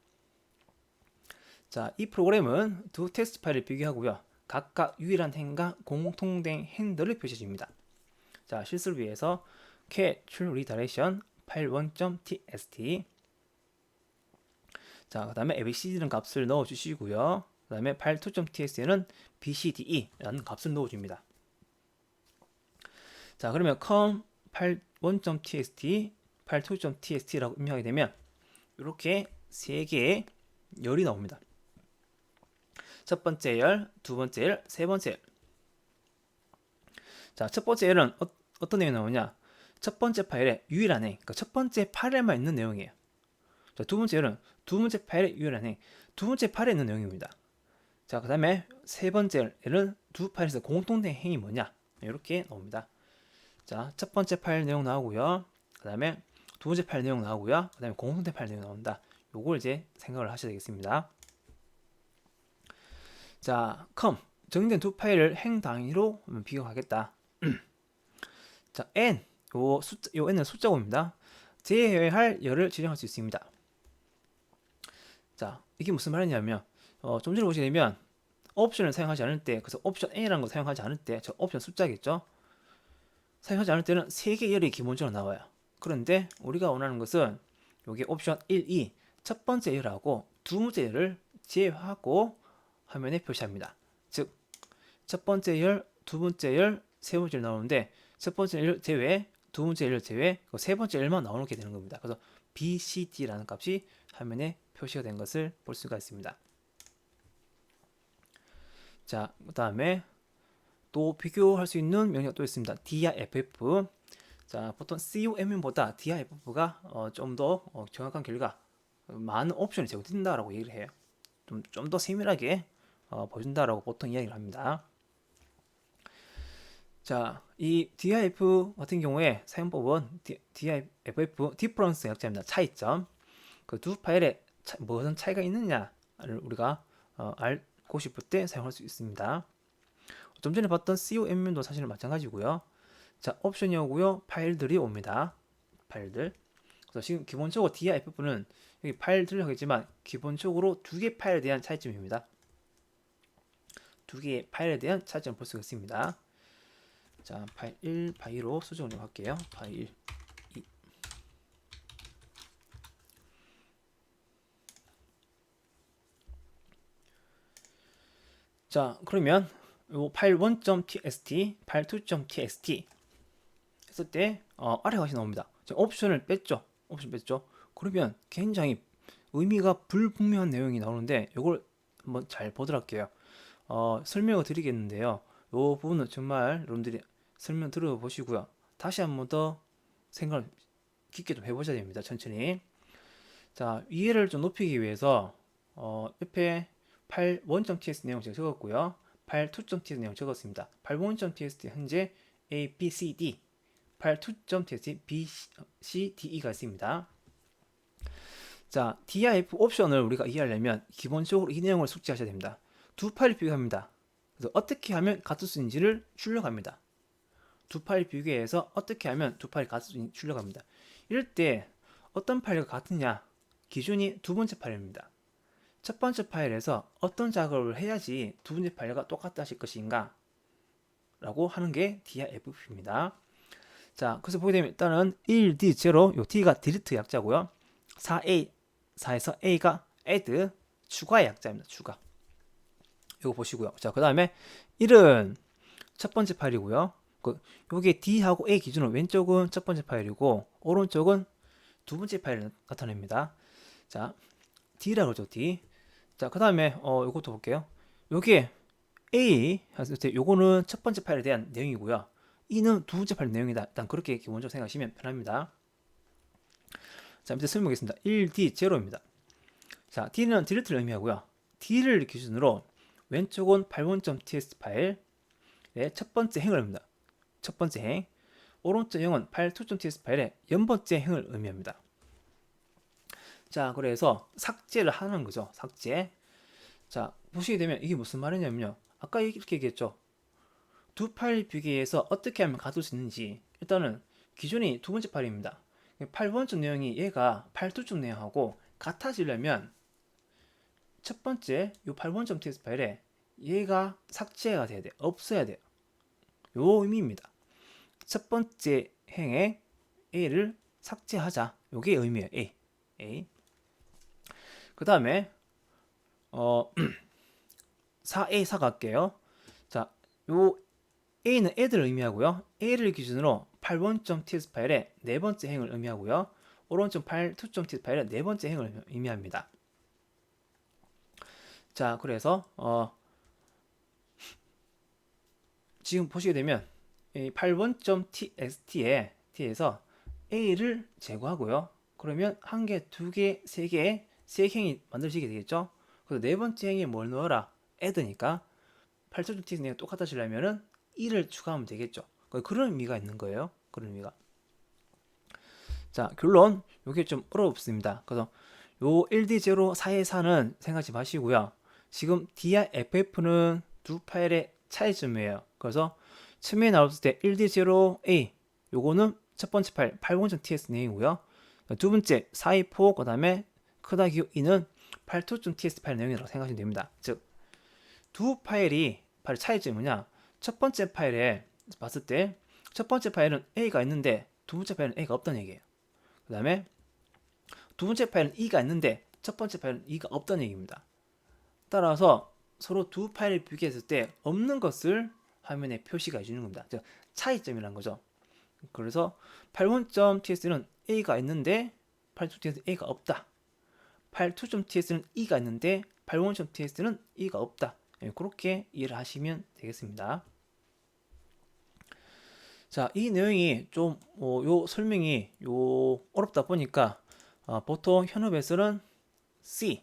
자, 이 프로그램은 두 텍스트 파일을 비교하고요. 각각 유일한 행과 공통된 핸들을 표시해줍니다. 자, 실수를 위해서 catch redirection file1.txt. 자, 그 다음에 abcd라는 값을 넣어주시고요. 그 다음에 file2.txt에는 bcde라는 값을 넣어줍니다. 자, 그러면 com file1.txt, file2.txt라고 입력하게 되면 이렇게 세 개의 열이 나옵니다. 첫 번째 열, 두 번째 열, 세 번째 열. 자, 첫 번째 열은 어떤 내용이 나오냐? 첫 번째 파일에 유일한 행, 그러니까 첫 번째 파일에만 있는 내용이에요. 자, 두 번째 열은 두 번째 파일에 유일한 행, 두 번째 파일에 있는 내용입니다. 자, 그 다음에 세 번째 열은 두 파일에서 공통된 행이 뭐냐? 이렇게 나옵니다. 자, 첫 번째 파일 내용 나오고요. 그 다음에 두 번째 파일 내용 나오고요. 그 다음에 공통된 파일 내용 나온다. 요걸 이제 생각을 하셔야 되겠습니다. 자, 정리된 두 파일을 행 단위로 비교하겠다. 자, 요 n은 숫자고입니다. 제외할 열을 지정할 수 있습니다. 자, 이게 무슨 말이냐면 좀 전에 보시게 되면 옵션을 사용하지 않을 때, 그래서 옵션 n이라는 거 사용하지 않을 때, 저 옵션 숫자겠죠. 사용하지 않을 때는 3개 열이 기본적으로 나와요. 그런데 우리가 원하는 것은 여기 옵션 1, 2, 첫 번째 열하고 두 번째 열을 제외하고 화면에 표시합니다. 즉, 첫 번째 열, 두 번째 열, 세 번째 열 나오는데 첫 번째 열 제외, 두 번째 열 제외, 세 번째 열만 나오게 되는 겁니다. 그래서 BCD라는 값이 화면에 표시가 된 것을 볼 수가 있습니다. 자, 그 다음에 또 비교할 수 있는 명령이 또 있습니다. dirff. 자, 보통 COMM보다 dirff가 좀 더 정확한 결과, 많은 옵션이 제공된다라고 얘기를 해요. 좀 더 세밀하게 보여준다라고 보통 이야기를 합니다. 자, 이 diff 같은 경우에 사용법은 diff difference 약자입니다. 차이점. 그 두 파일에 무슨 차이가 있느냐를 우리가 알고 싶을 때 사용할 수 있습니다. 좀 전에 봤던 COMM도 사실은 마찬가지고요. 자, 옵션이 오고요. 파일들이 옵니다. 파일들. 그래서 지금 기본적으로 dirff는 여기 파일들을 하겠지만 기본적으로 두 개 파일에 대한 차이점입니다. 두 개의 파일에 대한 차이점을 볼 수가 있습니다. 자, 파일 1, 파일 2로 수정을 좀 할게요. 파일 1, 2. 자, 그러면 요 파일 1.txt, 파일 2.txt 했을 때 아래 것이 나옵니다. 옵션을 뺐죠. 옵션 뺐죠. 그러면 굉장히 의미가 불분명한 내용이 나오는데 이걸 한번 잘 보도록 할게요. 설명을 드리겠는데요. 이 부분은 정말 여러분들이 설명 들어보시고요. 다시 한번 더 생각을 깊게 좀 해보셔야 됩니다. 천천히. 자, 이해를 좀 높이기 위해서 옆에 파일 1.txt 내용 제가 적었고요. 파일 2.txt 내용 적었습니다. 파일 1.txt 현재 A, B, C, D, 파일 2.txt B, C, D, E가 있습니다. 자, dir 옵션을 우리가 이해하려면 기본적으로 이 내용을 숙지하셔야 됩니다. 두 파일을 비교합니다. 그래서 어떻게 하면 같을 수 있는지를 출력합니다. 두 파일 비교해서 어떻게 하면 두 파일이 같을 수 있는지 출력합니다. 이럴 때 어떤 파일과 같으냐? 기준이 두 번째 파일입니다. 첫 번째 파일에서 어떤 작업을 해야지 두 번째 파일과 똑같다 하실 것인가? 라고 하는 게 dirff입니다. 자, 그래서 보게 되면 일단은 1D0, 요 D가 delete 약자고요. 4A, 4에서 A가 add, 추가의 약자입니다. 추가. 이거 보시고요. 자, 그 다음에 1은 첫 번째 파일이고요. 요게 D하고 A 기준으로 왼쪽은 첫 번째 파일이고 오른쪽은 두 번째 파일을 나타냅니다. 자, D라고 그러죠. D. 자, 그 다음에 요것도 볼게요. 요게 A 했을 때 요거는 첫 번째 파일에 대한 내용이고요. E는 두 번째 파일 내용이다. 일단 그렇게 기본적으로 생각하시면 편합니다. 자, 밑에 설명하겠습니다. 1D0입니다. 자, D는 delete를 의미하고요. D를 기준으로 왼쪽은 81.txt 파일의 첫 번째 행을 의미합니다. 첫 번째 행. 오른쪽 행은 파일 2.txt 파일의 연번째 행을 의미합니다. 자, 그래서 삭제를 하는 거죠. 삭제. 자, 보시게 되면 이게 무슨 말이냐면요. 아까 이렇게 얘기했죠. 두 파일 비교해서 어떻게 하면 가둘 수 있는지, 일단은 기존이 두 번째 파일입니다. 8번째 내용이 얘가 8두 쪽 내용하고 같아지려면 첫 번째 요 8번.txt 파일에 얘가 삭제가 돼야 돼. 없어야 돼요. 요 의미입니다. 첫 번째 행에 A를 삭제하자. 요게 의미예요. A. 그 다음에 4A4 갈게요. 자, 요 A는 애들을 의미하고요. A를 기준으로 8번.txt 파일의 네 번째 행을 의미하고요. 오른쪽 8.2.txt 파일의 네 번째 행을 의미합니다. 자, 그래서 지금 보시게 되면 8번.txt에서 A를 제거하고요. 그러면 한 개, 두 개, 세 개, 세 행이 만들어지게 되겠죠. 그래서 네 번째 행에 뭘 넣어라? add니까 8.txt가 똑같아지려면은 1을 추가하면 되겠죠. 그런 의미가 있는 거예요. 그런 의미가. 자, 결론. 이게 좀 어렵습니다. 그래서 요 1D0 4의 4는 생각하지 마시고요. 지금 D와 FF는 두 파일의 차이점이에요. 그래서 처음에 나왔을 때 1D0A 요거는 첫 번째 파일 80.txt 내용이고요. 두 번째 424 그 다음에 크다 기호 2는 82.txt 파일 내용이라고 생각하시면 됩니다. 즉 두 파일이 파일 차이점이 뭐냐? 첫 번째 파일에 봤을 때 첫 번째 파일은 A가 있는데 두 번째 파일은 A가 없다는 얘기예요. 그 다음에 두 번째 파일은 E가 있는데 첫 번째 파일은 E가 없다는 얘기입니다. 따라서 서로 두 파일을 비교했을 때 없는 것을 화면에 표시가 해주는 겁니다. 즉 차이점이라는 거죠. 그래서 81.ts는 A가 있는데 82.ts는 A가 없다. 82.ts는 E가 있는데 81.ts는 E가 없다. 그렇게 이해를 하시면 되겠습니다. 자, 이 내용이 좀, 요 설명이 어렵다 보니까 보통 현업에서는 C,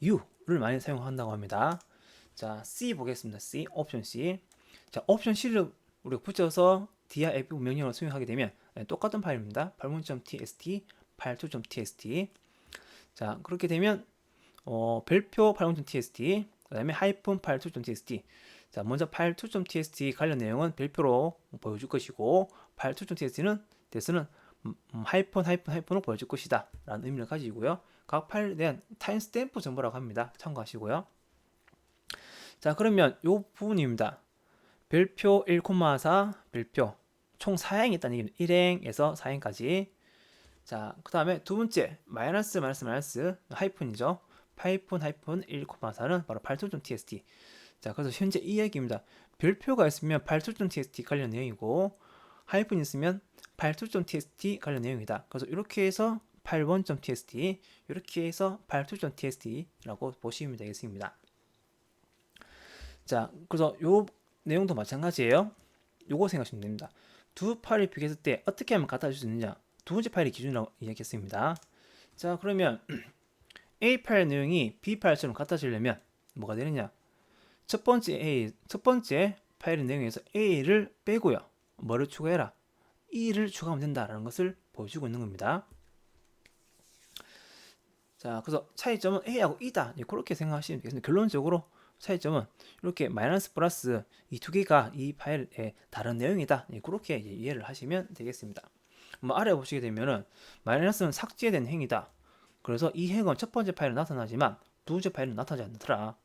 U를 많이 사용한다고 합니다. 자, C 보겠습니다. C, 옵션 C. 자, 옵션 C를 우리가 붙여서 D와 F 명령을 수행하게 되면 똑같은 파일입니다. 8문.txt, 82.txt. 자, 그렇게 되면 별표 8문.txt, 그 다음에 하이픈 82.txt. 자, 먼저 82.txt 관련 내용은 별표로 보여줄 것이고 82.txt는 대수는 하이픈으로 보여줄 것이다 라는 의미를 가지고요. 각 파일에 대한 타임스탬프 정보라고 합니다. 참고하시고요. 자, 그러면 이 부분입니다. 별표 1,4 별표 총 4행이 있다는 얘기는 1행에서 4행까지. 자, 그 다음에 두 번째 마이너스 하이픈이죠. 하이픈 1,4는 바로 82.txt. 자, 그래서 현재 이 얘기입니다. 별표가 있으면 82.txt 관련 내용이고 하이픈이 있으면 82.txt 관련 내용이다. 그래서 이렇게 해서 81.txt 이렇게 해서 82.txt라고 보시면 되겠습니다. 자, 그래서 요 내용도 마찬가지예요. 요거 생각하시면 됩니다. 두 파일을 비교했을 때 어떻게 하면 같아질 수 있느냐? 두 번째 파일의 기준이라고 이야기했습니다. 자, 그러면 A 파일 내용이 B 파일처럼 같아지려면 뭐가 되느냐? 첫 번째 파일의 내용에서 A를 빼고요. 뭐를 추가해라? E를 추가하면 된다라는 것을 보여주고 있는 겁니다. 자, 그래서 차이점은 A하고 E다. 그렇게 생각하시면 되겠습니다. 결론적으로 차이점은 이렇게 마이너스 플러스 이 두 개가 이 파일의 다른 내용이다. 그렇게 이해를 하시면 되겠습니다. 아래 보시게 되면은 마이너스는 삭제된 행위다. 그래서 이 행은 첫 번째 파일에 나타나지만 두 번째 파일은 나타나지 않더라.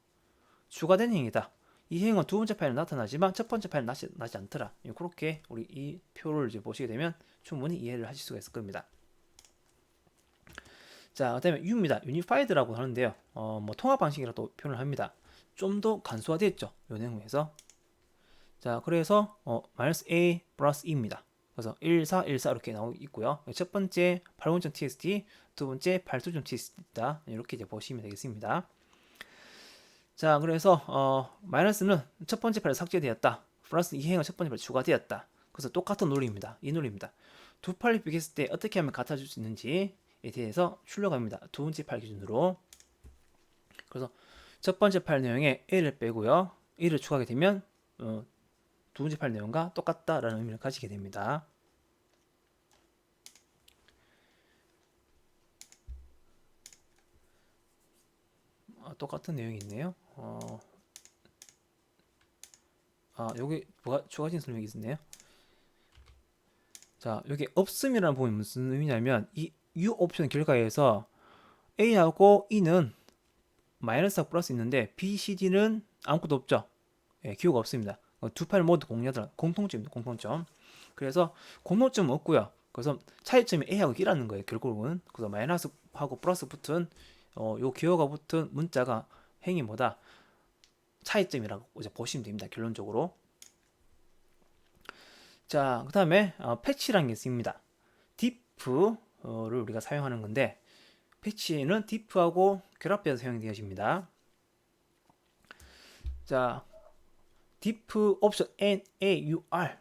추가된 행위다. 이 행은 두 번째 파일에 나타나지만 첫 번째 파일은 나지 않더라. 그렇게 우리 이 표를 이제 보시게 되면 충분히 이해를 하실 수가 있을 겁니다. 자, 그다음에 U입니다. Unified라고 하는데요. 뭐 통합 방식이라고 표현을 합니다. 좀 더 간소화됐죠. 이 내용에서. 자, 그래서 마이너스 A 플러스 E입니다. 그래서 14, 14 이렇게 나오고 있고요. 첫 번째 8번.txt, 두 번째 82.txt다. 이렇게 이제 보시면 되겠습니다. 자, 그래서 마이너스는 첫 번째 파일에 삭제되었다. 플러스 이 행은 첫 번째 파일에 추가되었다. 그래서 똑같은 논리입니다. 이 논리입니다. 두 파일을 비교했을 때 어떻게 하면 같아질 수 있는지에 대해서 출력합니다. 두 번째 파일 기준으로. 그래서 첫 번째 파일 내용에 A를 빼고요. A를 추가하게 되면 두 번째 파일 내용과 똑같다라는 의미를 가지게 됩니다. 똑같은 내용이 있네요. 여기 뭐가 추가적인 설명이 있네요. 자, 여기 없음이라는 부분이 무슨 의미냐면 이 U 옵션 결과에서 A하고 E는 마이너스하고 플러스 있는데 B, C, D는 아무것도 없죠. 예, 기호가 없습니다. 두 파일 모두 공유하더라. 공통점입니다. 공통점. 그래서 공통점은 없고요. 그래서 차이점이 A하고 B라는 거예요. 결국은. 그래서 마이너스하고 플러스 붙은 요 기호가 붙은 문자가 행이 뭐다? 차이점이라고 이제 보시면 됩니다. 결론적으로. 자, 그 다음에 패치라는 게 있습니다. diff를 우리가 사용하는 건데 패치는 diff하고 결합돼서 사용되어집니다. 자, diff 옵션 NAUR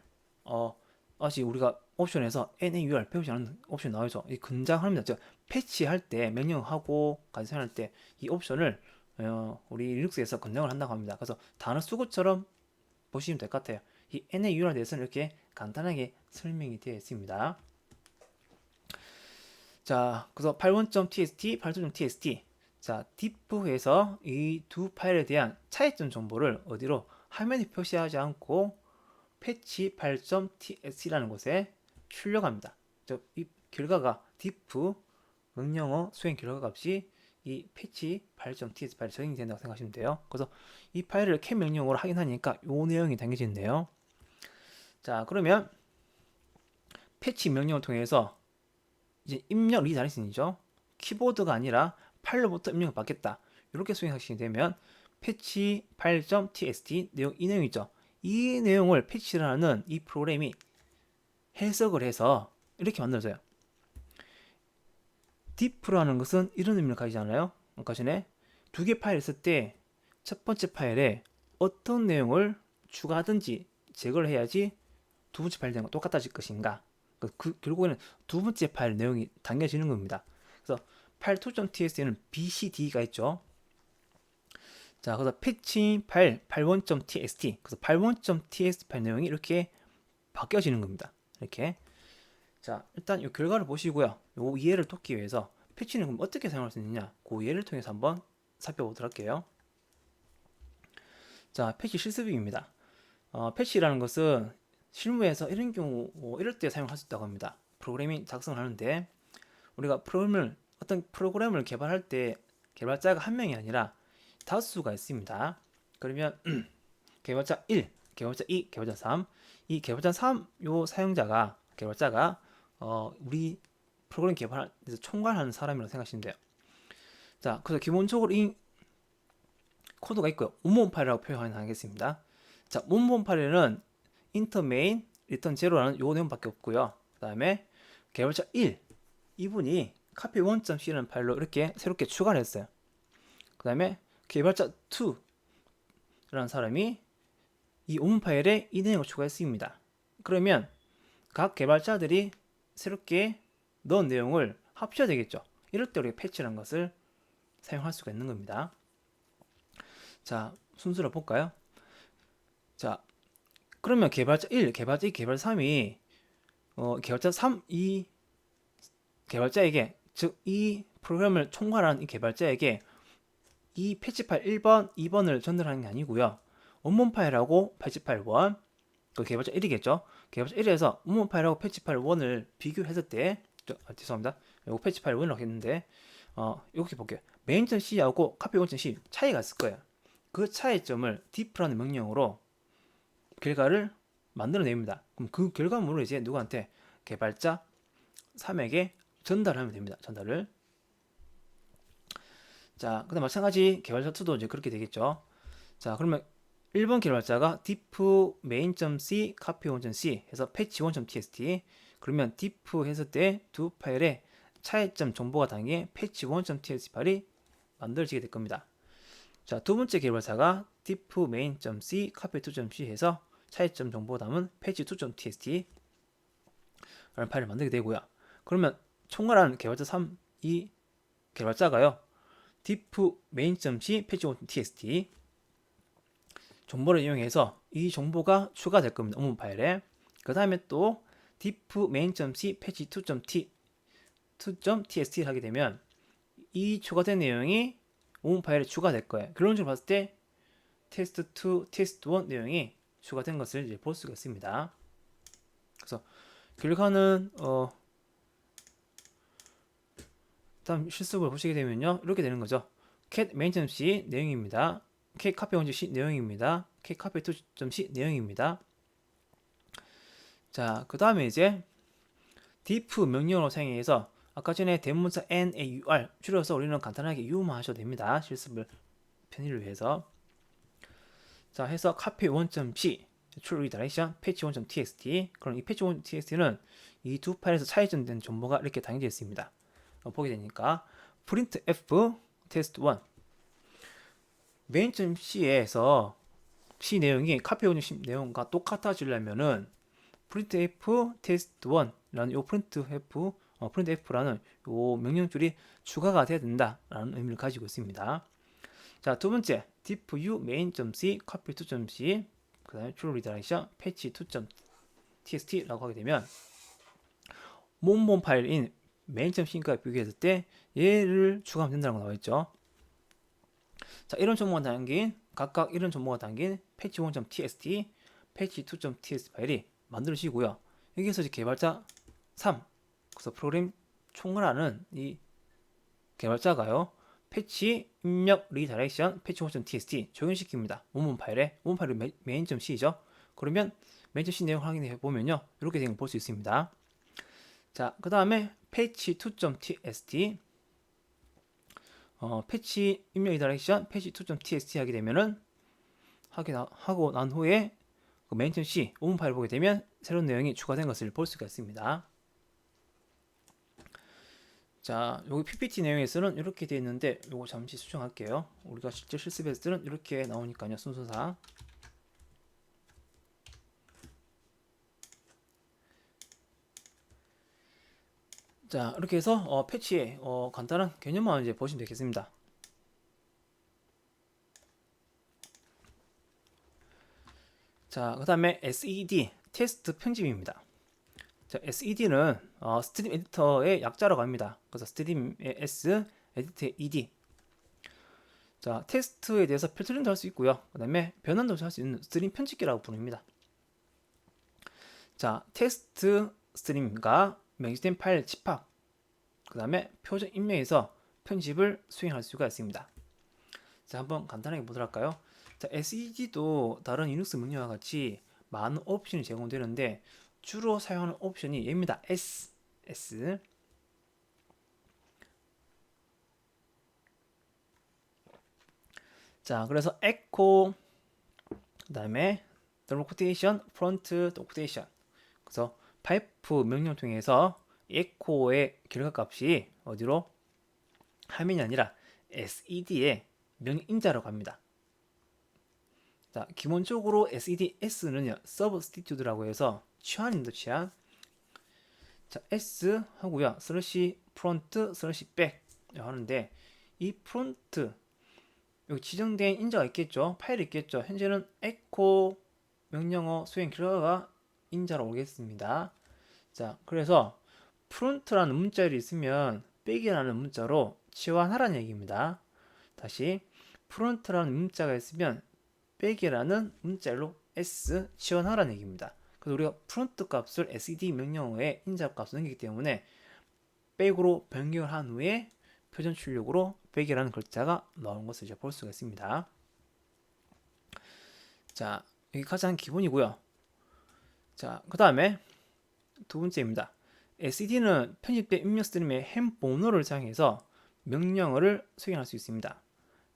아직 우리가 옵션에서 NAUR 배우지 않은 옵션 나오죠. 이 근장합니다. 즉 패치할 때 명령하고 같이 사용할 때 이 옵션을 우리 리눅스에서 권장을 한다고 합니다. 그래서 단어 수구처럼 보시면 될 것 같아요. 이 NAUR에 대해서는 이렇게 간단하게 설명이 되어 있습니다. 자, 그래서 81.txt, 82.txt. 자, diff에서 이 두 파일에 대한 차이점 정보를 어디로 화면에 표시하지 않고 패치 8.txt라는 곳에 출력합니다. 즉, 이 결과가 diff 명령어 수행 결과 값이 이 패치 8.txt 파일에 적용이 된다고 생각하시면 돼요. 그래서 이 파일을 cat 명령어로 확인하니까 이 내용이 당겨지는데요. 자, 그러면 패치 명령을 통해서 이제 입력 리다이렉션이죠. 키보드가 아니라 파일로부터 입력을 받겠다. 이렇게 수행하시게 되면 패치 8.txt 내용 이 내용 있죠. 이 내용을 패치라는 이 프로그램이 해석을 해서 이렇게 만들어져요. diff라는 것은 이런 의미를 가지지 않아요? 아까 전에 두 개 파일 있을 때 첫 번째 파일에 어떤 내용을 추가하든지 제거를 해야지 두 번째 파일 내용과 똑같아질 것인가. 결국에는 두 번째 파일 내용이 당겨지는 겁니다. 그래서 파일 2.txt는 BCD가 있죠. 자, 그래서 패치 파일 81.txt. 그래서 81.txt 파일 내용이 이렇게 바뀌어지는 겁니다. 이렇게. 자, 일단 이 결과를 보시고요. 이 이해를 돕기 위해서 패치는 그럼 어떻게 사용할 수 있느냐? 그 예를 통해서 한번 살펴보도록 할게요. 자, 패치 실습입니다. 패치라는 것은 실무에서 이런 경우 이럴 때 사용할 수 있다고 합니다. 프로그래밍 작성을 하는데 우리가 어떤 프로그램을 개발할 때 개발자가 한 명이 아니라 다수가 있습니다. 그러면 개발자 1, 개발자 2, 개발자 3, 이 개발자 3 요 개발자가 우리 프로그램 개발에서 총괄하는 사람이라고 생각하시면 돼요. 자, 그래서 기본적으로 이 코드가 있고요. 원본 파일이라고 표현하겠습니다. 자, 원본 파일에는 인터 메인 리턴 제로라는 요 내용밖에 없고요. 그 다음에 개발자 1 이분이 copy 1.c라는 파일로 이렇게 새롭게 추가를 했어요. 그 다음에 개발자 2라는 사람이 이 원본 파일에 이 내용을 추가했습니다. 그러면 각 개발자들이 새롭게 넣은 내용을 합쳐야 되겠죠. 이럴 때 우리가 패치라는 것을 사용할 수가 있는 겁니다. 자, 순서를 볼까요? 자, 그러면 개발자 1, 개발자 2, 개발자 3이 개발자 3, 이 개발자에게 즉 이 프로그램을 총괄하는 이 개발자에게 이 패치 파일 1번, 2번을 전달하는 게 아니고요. 원본 파일하고 패치 파일 1, 그 개발자 1이겠죠. 개발자 1에서 원본 파일하고 패치 파일 1을 비교했을 때 죄송합니다. 이거 패치 파일 1이라고 했는데 이렇게 볼게요. main.c하고 copy1.c 차이가 있을 거예요. 그 차이점을 diff라는 명령으로 결과를 만들어냅니다. 그럼 그 결과물을 이제 누구한테 개발자 3에게 전달하면 됩니다. 전달을. 자, 그다음 마찬가지 개발자 2도 이제 그렇게 되겠죠. 자, 그러면 1번 개발자가 diff main.c copy1.c 해서 patch 1.txt 그러면 diff 했을 때 두 파일에 차이점 정보가 담긴 patch 1.txt 파일이 만들어지게 될 겁니다. 자, 두 번째 개발자가 diff main.c copy2.c 해서 차이점 정보 담은 patch2.txt 라는 파일을 만들게 되고요. 그러면 총괄하는 개발자 3, 이 개발자가요. diff main.c patch1.txt 정보를 이용해서 이 정보가 추가될 겁니다. 원본 파일에. 그 다음에 또 diff main.c patch2.txt를 하게 되면 이 추가된 내용이 원본 파일에 추가될 거예요. 결론적으로 봤을 때 test2, test1 내용이 추가된 것을 이제 볼 수가 있습니다. 그래서 결과는 다음 실습을 보시게 되면요, 이렇게 되는 거죠. cat maintenance 내용입니다. cat copy 원지 C 내용입니다. cat copy 2.c 내용입니다. 자, 그 다음에 이제 diff 명령어로 사용해서 아까 전에 대문자 NAUR 줄여서 우리는 간단하게 U만 하셔도 됩니다. 실습을 편의를 위해서. 자, 해서 copy 1.c true redirection patch 1.txt. 그럼 이 patch 1.txt는 이 두 파일에서 차이점된 정보가 이렇게 담겨져 있습니다. 보게 되니까 printf test1 main.c에서 C 내용이 copy 1.c 내용과 똑같아지려면은 printf test1라는 요 printf라는 요 명령줄이 추가가 돼야 된다라는 의미를 가지고 있습니다. 자, 두 번째 diff u main.c copy 2.c 그 다음에 true redirection patch 2.txt라고 하게 되면 몸 파일인 main.c과 비교했을 때 얘를 추가하면 된다는 거 나와 있죠. 자, 이런 정보가 담긴 각각 이런 정보가 담긴 patch 1.txt, patch 2.txt 파일이 만들어지고요. 여기서 이제 개발자 3, 그래서 프로그램 총괄하는 이 개발자가요, 패치 입력 리다이렉션 패치 1.txt 적용시킵니다. 원문 파일에 main.c죠. 그러면 main.c 내용 확인해 보면요, 이렇게 되는 걸 볼 수 있습니다. 자, 그 다음에 패치 2.txt 패치 입력 리다이렉션 패치 2.txt 하게 되면은 하고 난 후에 그 main.c 원문 파일 보게 되면 새로운 내용이 추가된 것을 볼 수가 있습니다. 자, 여기 PPT 내용에서는 이렇게 되어 있는데 이거 잠시 수정할게요. 우리가 실제 실습에서는 이렇게 나오니까요, 순서상. 자, 이렇게 해서 패치의 간단한 개념만 이제 보시면 되겠습니다. 자, 그 다음에 SED 테스트 편집입니다. 자, SED는 스트림 에디터의 약자라고 합니다. 그래서 스트림의 S, 에디터의 ED. 자, 테스트에 대해서 필터링도 할 수 있고요. 그 다음에 변환도 할 수 있는 스트림 편집기라고 부릅니다. 자, 테스트 스트림과 명시된 파일 집합, 그 다음에 표적 입력에서 편집을 수행할 수가 있습니다. 자, 한번 간단하게 보도록 할까요? 자, SED도 다른 리눅스 명령과 같이 많은 옵션이 제공되는데 주로 사용하는 옵션이 얘입니다. S. 자, 그래서 echo, 그 다음에 double quotation, front quotation. 그래서 파이프 명령 통해서 echo의 결과 값이 어디로? 화면이 아니라 SED의 명령 인자라고 합니다. 자, 기본적으로 SEDS는요, substitute라고 해서 치환입니다, 치환. 자, S 하고요, 슬래시 프론트, 슬래시 백 하는데, 이 프론트, 여기 지정된 인자가 있겠죠, 파일이 있겠죠. 현재는 echo 명령어 수행 결과가 인자로 오겠습니다. 자, 그래서 프론트라는 문자열이 있으면 백이라는 문자로 치환하라는 얘기입니다. 다시, 프론트라는 문자가 있으면 백이라는 문자열로 S 치환하라는 얘기입니다. 그래서 우리가 프론트 값을 SED 명령어에 인자 값을 넘기기 때문에 백으로 변경을 한 후에 표준 출력으로 백이라는 글자가 나오는 것을 이제 볼 수가 있습니다. 자, 여기 가장 기본이고요. 자, 그 다음에 두 번째입니다. SED는 편집된 입력 스트림의 햄 번호를 사용해서 명령어를 수행할 수 있습니다.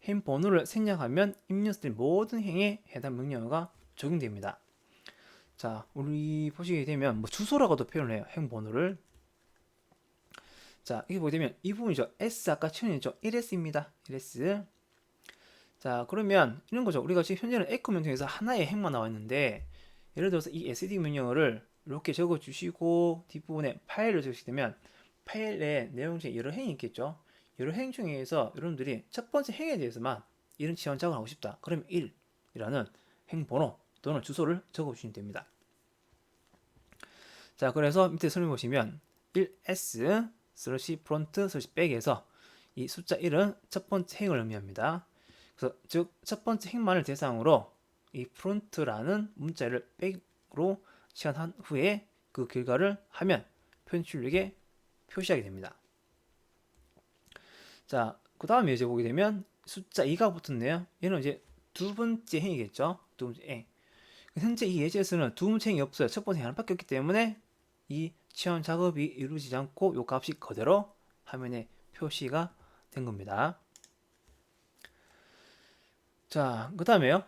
햄 번호를 생략하면 입력 스트림 모든 행에 해당 명령어가 적용됩니다. 자, 우리 보시게 되면 뭐 주소라고도 표현을 해요. 행 번호를. 자, 이게 보게 되면 이 부분이죠. S 아까 치환했죠. 1S입니다. 1S. 자, 그러면 이런 거죠. 우리가 지금 현재는 echo 명령에서 하나의 행만 나와 있는데, 예를 들어서 이 SED 명령어를 이렇게 적어 주시고 뒷부분에 파일을 적으시게 되면 파일에 내용 중에 여러 행이 있겠죠. 여러 행 중에서 여러분들이 첫 번째 행에 대해서만 이런 치환 작업을 하고 싶다. 그러면 1이라는 행 번호 또는 주소를 적어주시면 됩니다. 자, 그래서 밑에 설명 보시면 1S 슬래시 프론트 슬래시 백에서 이 숫자 1은 첫 번째 행을 의미합니다. 그래서 즉 첫 번째 행만을 대상으로 이 프론트라는 문자를 백으로 치환한 후에 그 결과를 하면 표현 출력에 표시하게 됩니다. 자, 그 다음에 이제 보게 되면 숫자 2가 붙었네요. 얘는 이제 두 번째 행이겠죠. 두 번째 행. 현재 이 예제에서는 두 번째 행이 없어요. 첫 번째 행이 하나밖에 없기 때문에 이 치환 작업이 이루어지지 않고 이 값이 그대로 화면에 표시가 된 겁니다. 자, 그 다음에요.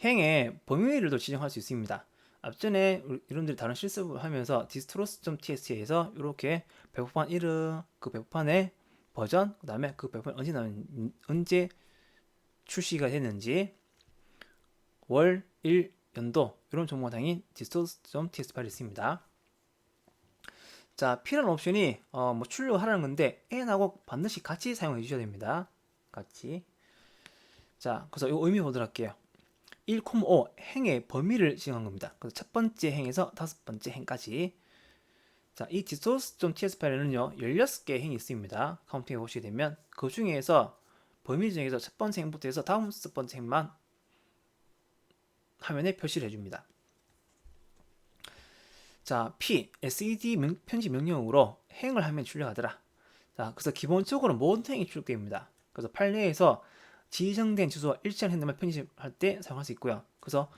행의 범위를 지정할 수 있습니다. 앞전에 여러분들이 다른 실습을 하면서 distros.tst에서 이렇게 배포판 이름, 그 배포판의 버전, 그 다음에 그 배포판 언제 출시가 됐는지, 월, 일, 연도 이런 정보가 당연히 distros.txt 파일에 있습니다. 자, P라는 옵션이 뭐 출력하라는 건데 n하고 반드시 같이 사용해 주셔야 됩니다. 같이. 자, 그래서 이 의미 보도록 할게요. 1,5 행의 범위를 지정한 겁니다. 그래서 첫 번째 행에서 다섯 번째 행까지. 자, 이 distros.ts 파일에는요 16개의 행이 있습니다. 카운팅해 보시게 되면 그 중에서 범위 중에서 첫 번째 행부터 해서 다섯 번째 행만 화면에 표시를 해줍니다. 자, P, SED 편집 명령으로 행을 화면에 출력하더라. 자, 그래서 기본적으로 모든 행이 출력됩니다. 그래서 파일 내에서 지정된 주소와 일치한 핸드만 편집할 때 사용할 수 있고요. 그래서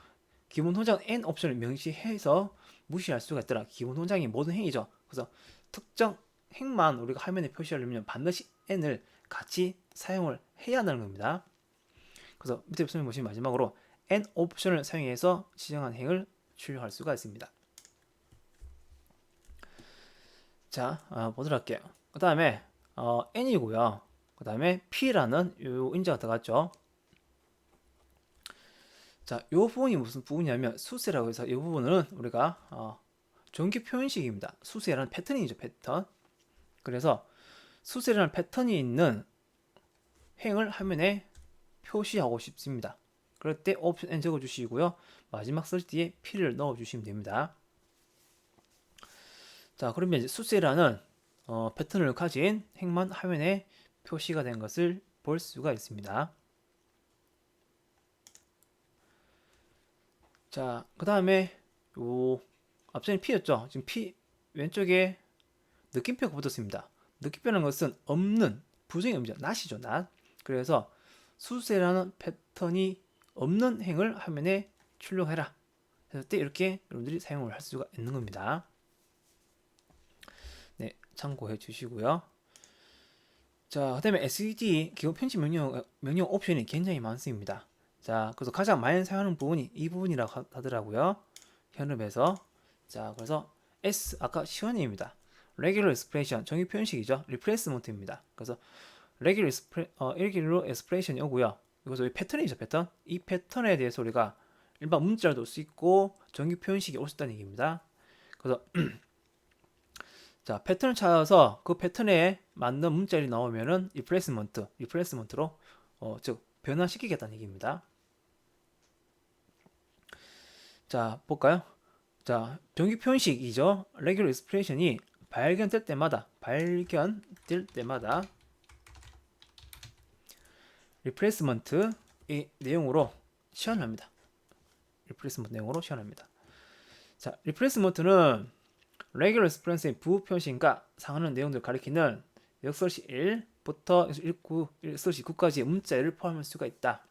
기본 통장 N 옵션을 명시해서 무시할 수가 있더라. 기본 통장이 모든 행이죠. 그래서 특정 행만 우리가 화면에 표시하려면 반드시 N을 같이 사용을 해야 하는 겁니다. 그래서 밑에 설명 보시면 마지막으로 N 옵션을 사용해서 지정한 행을 출력할 수가 있습니다. 자, 보도록 할게요. 그 다음에 N이고요. 그 다음에 P라는 요 인자가 들어갔죠. 자, 요 부분이 무슨 부분이냐면 수세라고 해서 이 부분은 우리가 전기 표현식입니다. 수세라는 패턴이죠, 패턴. 그래서 수세라는 패턴이 있는 행을 화면에 표시하고 싶습니다. 그럴 때 옵션 N 적어주시고요. 마지막 쓸 때에 P를 넣어주시면 됩니다. 자, 그러면 이제 수세라는 패턴을 가진 행만 화면에 표시가 된 것을 볼 수가 있습니다. 자, 그 다음에 앞전에 P였죠. 지금 P 왼쪽에 느낌표가 붙었습니다. 느낌표라는 것은 없는 부정의 의미죠. not이죠, not. 그래서 수세라는 패턴이 없는 행을 화면에 출력해라. 했을 때 이렇게 여러분들이 사용을 할 수가 있는 겁니다. 네, 참고해 주시고요. 자, 그 다음에 SED 기본 편집 명령 옵션이 굉장히 많습니다. 자, 그래서 가장 많이 사용하는 부분이 이 부분이라고 하더라고요. 현업에서. 자, 그래서 S, 아까 시원입니다. Regular Expression, 정의 표현식이죠. Replacement입니다. 그래서 Regular Expression이 오고요. 이것도 패턴이죠, 패턴. 이 패턴에 대해서 우리가 일반 문자도 올 수 있고 정의 표현식이 올 수 있다는 얘기입니다. 그래서 자, 패턴을 찾아서 그 패턴에 맞는 문자들이 나오면은 리플레이스먼트로 즉 변화시키겠다는 얘기입니다. 자, 볼까요? 자, 정규 표현식이죠. Regular Expression이 발견될 때마다 리플레이스먼트의 내용으로 시연합니다. 리플레이스먼트 내용으로 시연합니다. 자, 리플레이스먼트는 Regular Expression의 부호 표현식과 상하는 내용들을 가리키는 역설시 1부터 역설시 9까지의 문자를 포함할 수가 있다.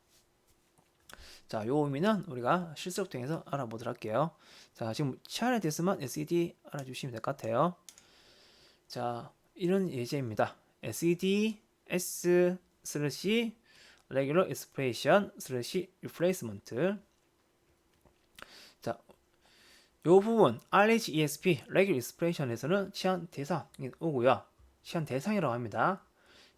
자, 요 의미는 우리가 실습 통해서 알아보도록 할게요. 자, 지금 치안에 대해서만 SED 알아주시면 될 것 같아요. 자, 이런 예제입니다. SED S 슬래시 Regular Expression 슬래시 Replacement. 자, 요 부분 RHESP Regular Expression에서는 치안 대상이 오고요. 치안 대상이라고 합니다.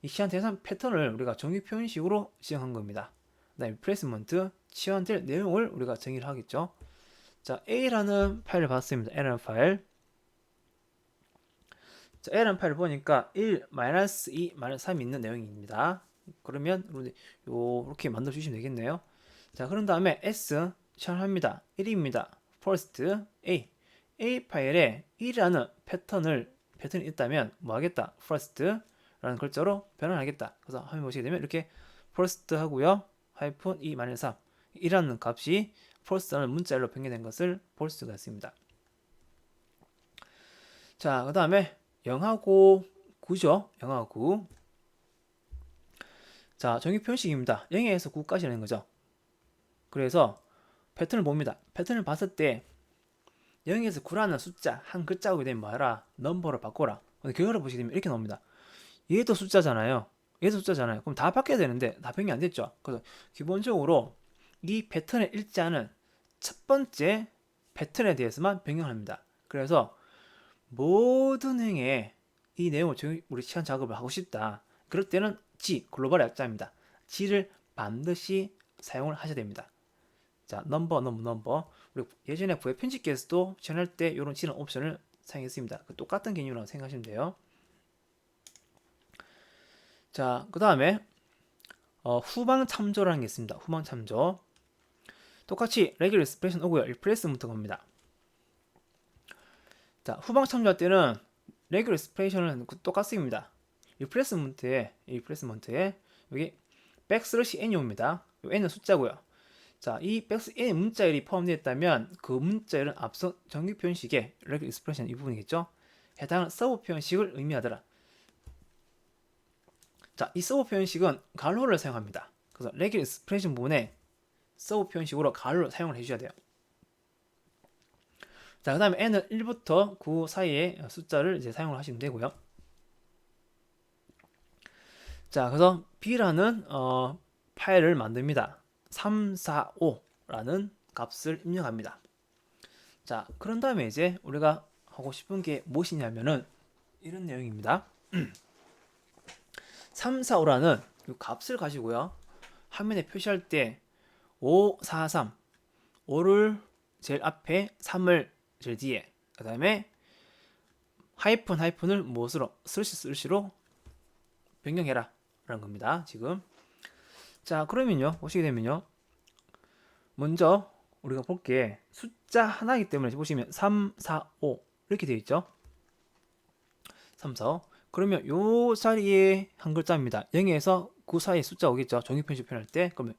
이 치안 대상 패턴을 우리가 정의 표현식으로 지정한 겁니다. 그다음에 Replacement 치환될 내용을 우리가 정의를 하겠죠. 자, A라는 파일을 봤습니다. A라는 파일. 자, A라는 파일을 보니까 1, -2, -3이 있는 내용입니다. 그러면 이렇게 만들어 주시면 되겠네요. 자, 그런 다음에 S 치환합니다. 1입니다. first A 파일에 1이라는 패턴이 있다면 뭐 하겠다? first라는 글자로 변환하겠다. 그래서 화면 보시게 되면 이렇게 first 하고요. -2, -3 이라는 값이 false라는 문자열로 변경된 것을 볼 수가 있습니다. 자, 그 다음에 0하고 9죠. 0하고 9. 자, 정의 표현식입니다. 0에서 9까지라는 거죠. 그래서 패턴을 봅니다. 패턴을 봤을 때 0에서 9라는 숫자 한 글자가 되면 뭐하라? 넘버로 바꿔라. 근데 결과를 보시게 되면 이렇게 나옵니다. 얘도 숫자잖아요. 얘도 숫자잖아요. 그럼 다 바뀌어야 되는데 다 변경이 안 됐죠. 그래서 기본적으로 이 패턴을 읽지 않은 첫 번째 패턴에 대해서만 변경합니다. 그래서 모든 행에 이 내용을 우리 시간 작업을 하고 싶다. 그럴 때는 G, 글로벌 약자입니다. G를 반드시 사용을 하셔야 됩니다. 자, 넘버. 우리 예전에 부의 편집기에서도 지원할 때 이런 G는 옵션을 사용했습니다. 똑같은 개념이라고 생각하시면 돼요. 자, 그 다음에 후방 참조라는 게 있습니다. 후방 참조. 똑같이 regular expression 오고요. replacement가 옵니다. 자, 후방 참조할 때는 regular expression은 똑같습니다. replacement에 여기 백슬래시 n이 옵니다. n은 숫자고요. 자, 이 n 문자열이 포함되어 있다면 그 문자열은 앞서 정규 표현식의 regular expression 이 부분이겠죠. 해당 서브 표현식을 의미하더라. 자, 이 서브 표현식은 괄호를 사용합니다. 그래서 regular expression 부분에 서브 표현식으로 괄호를 사용을 해주셔야 돼요. 자, 그 다음에 n은 1부터 9 사이의 숫자를 이제 사용을 하시면 되고요. 자, 그래서 b라는 파일을 만듭니다. 345라는 값을 입력합니다. 자, 그런 다음에 이제 우리가 하고 싶은 게 무엇이냐면은 이런 내용입니다. 345라는 이 값을 가지고요. 화면에 표시할 때 543, 5를 제일 앞에 3을 제일 뒤에, 그 다음에 하이픈을 무엇으로? 슬시로 변경해라 라는 겁니다. 지금. 자, 그러면요, 보시게 되면요, 먼저 우리가 볼 게 숫자 하나이기 때문에 보시면 3, 4, 5 이렇게 되어 있죠. 3, 4, 5. 그러면 요 자리에 한 글자입니다. 0에서 9 사이에 숫자 오겠죠. 종이 표시 표현할 때. 그러면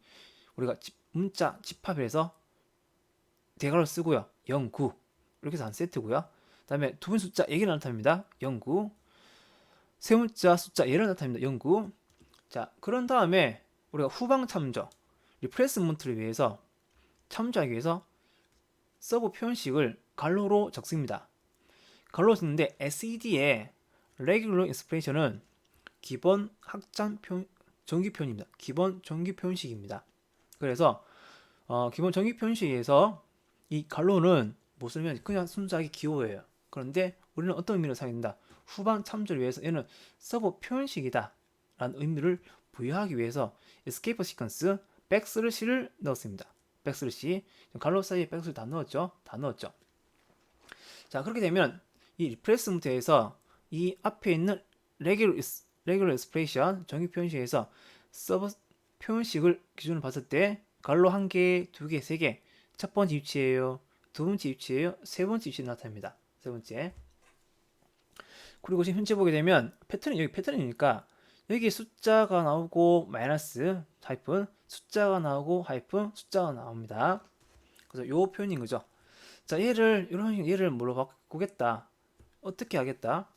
우리가 문자 집합을 해서 대괄호 쓰고요. 0, 9 이렇게 해서 한 세트고요. 그 다음에 두 번째 숫자 얘를 나타냅니다. 0, 9. 세 번째 숫자 얘를 나타냅니다. 0, 9. 자, 그런 다음에 우리가 후방 참조, 리플레이스먼트를 위해서 참조하기 위해서 서브 표현식을 괄호로 적습니다. 괄호로 쓰는데 SED의 regular expression은 기본 확장 정규 표현입니다. 기본 정규 표현식입니다. 그래서 기본 정규 표현식에서 이 괄호는 무슨 의미냐? 그냥 순수하게 기호예요. 그런데 우리는 어떤 의미로 사용한다? 후방 참조를 위해서 얘는 서브 표현식이다 라는 의미를 부여하기 위해서 escape sequence 백슬래시를 넣었습니다. 백슬래시 괄호 사이에 백슬래시 다 넣었죠? 다 넣었죠. 자, 그렇게 되면 이 리플레이스먼트에서 이 앞에 있는 regular expression 정의 표현식에서 서브 표현식을 기준으로 봤을 때 괄호 1개, 2개, 3개 첫 번째 위치예요. 두 번째 위치예요. 세 번째 위치에 나타납니다. 세 번째. 그리고 지금 현재 보게 되면 패턴이 여기 패턴이니까 여기 숫자가 나오고 마이너스 하이픈 숫자가 나오고 하이픈 숫자가 나옵니다. 그래서 요 표현인 거죠. 자, 얘를 뭘로 바꾸겠다. 어떻게 하겠다?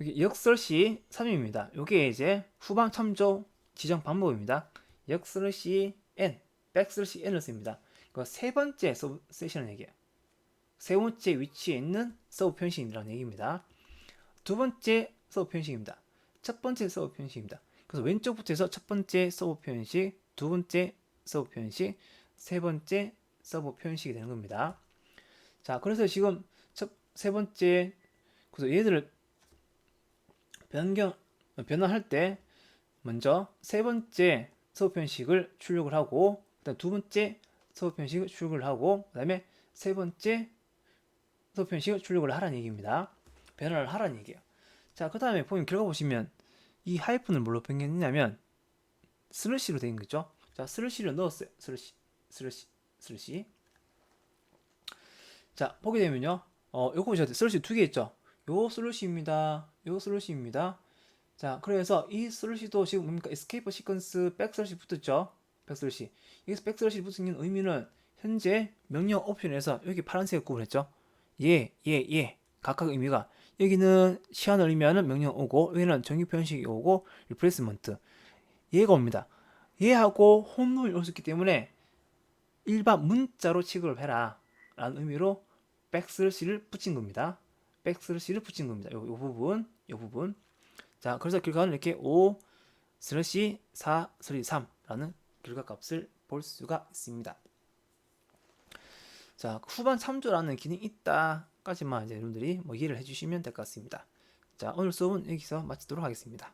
여기 역설시 3입니다. 요게 이제 후방 참조 지정 방법입니다. 역설시 n, 백슬시 n을 씁니다. 세 번째 서브 세션을 얘기해요. 세 번째 위치에 있는 서브 표현식이라는 얘기입니다. 두 번째 서브 표현식입니다. 첫 번째 서브 표현식입니다. 그래서 왼쪽부터 해서 첫 번째 서브 표현식, 두 번째 서브 표현식, 세 번째 서브 표현식이 되는 겁니다. 자, 그래서 지금 세 번째, 그래서 얘들을 변환할 때 먼저 세 번째 서브 표현식을 출력을 하고, 그다음 두 번째 서브 표현식을 출력을 하고, 그다음에 세 번째 서브 표현식을 출력을 하라는 얘기입니다. 변환을 하라는 얘기예요. 자, 그 다음에 보면 결과 보시면 이 하이픈을 뭘로 변경했냐면 슬래시로 된 거죠. 자, 슬래시를 넣었어요. 슬래시. 자, 보게 되면요. 요거 보셔야 돼요. 슬래시 두 개 있죠. 요 슬래시입니다. 요 슬래시입니다. 자, 그래서 이 슬래시도 지금 뭡니까? escape sequence 백슬래시 붙었죠. 백슬래시. 여기서 백슬래시 붙은 의미는 현재 명령 옵션에서 여기 파란색 구분했죠? 예. 각각 의미가 여기는 시한을 의미하는 명령 오고 여기는 정의 표현식이 오고 리플레이스먼트 얘가 옵니다. 얘하고 홈런이 올 수 있기 때문에 일반 문자로 취급을 해라 라는 의미로 백슬래시를 붙인 겁니다. 백슬래시를 붙인 겁니다. 요 부분. 자, 그래서 결과는 이렇게 5 슬래시 4 슬래시 3라는 결과값을 볼 수가 있습니다. 자, 후반 참조라는 기능이 있다까지만 이제 여러분들이 뭐 이해를 해주시면 될 것 같습니다. 자, 오늘 수업은 여기서 마치도록 하겠습니다.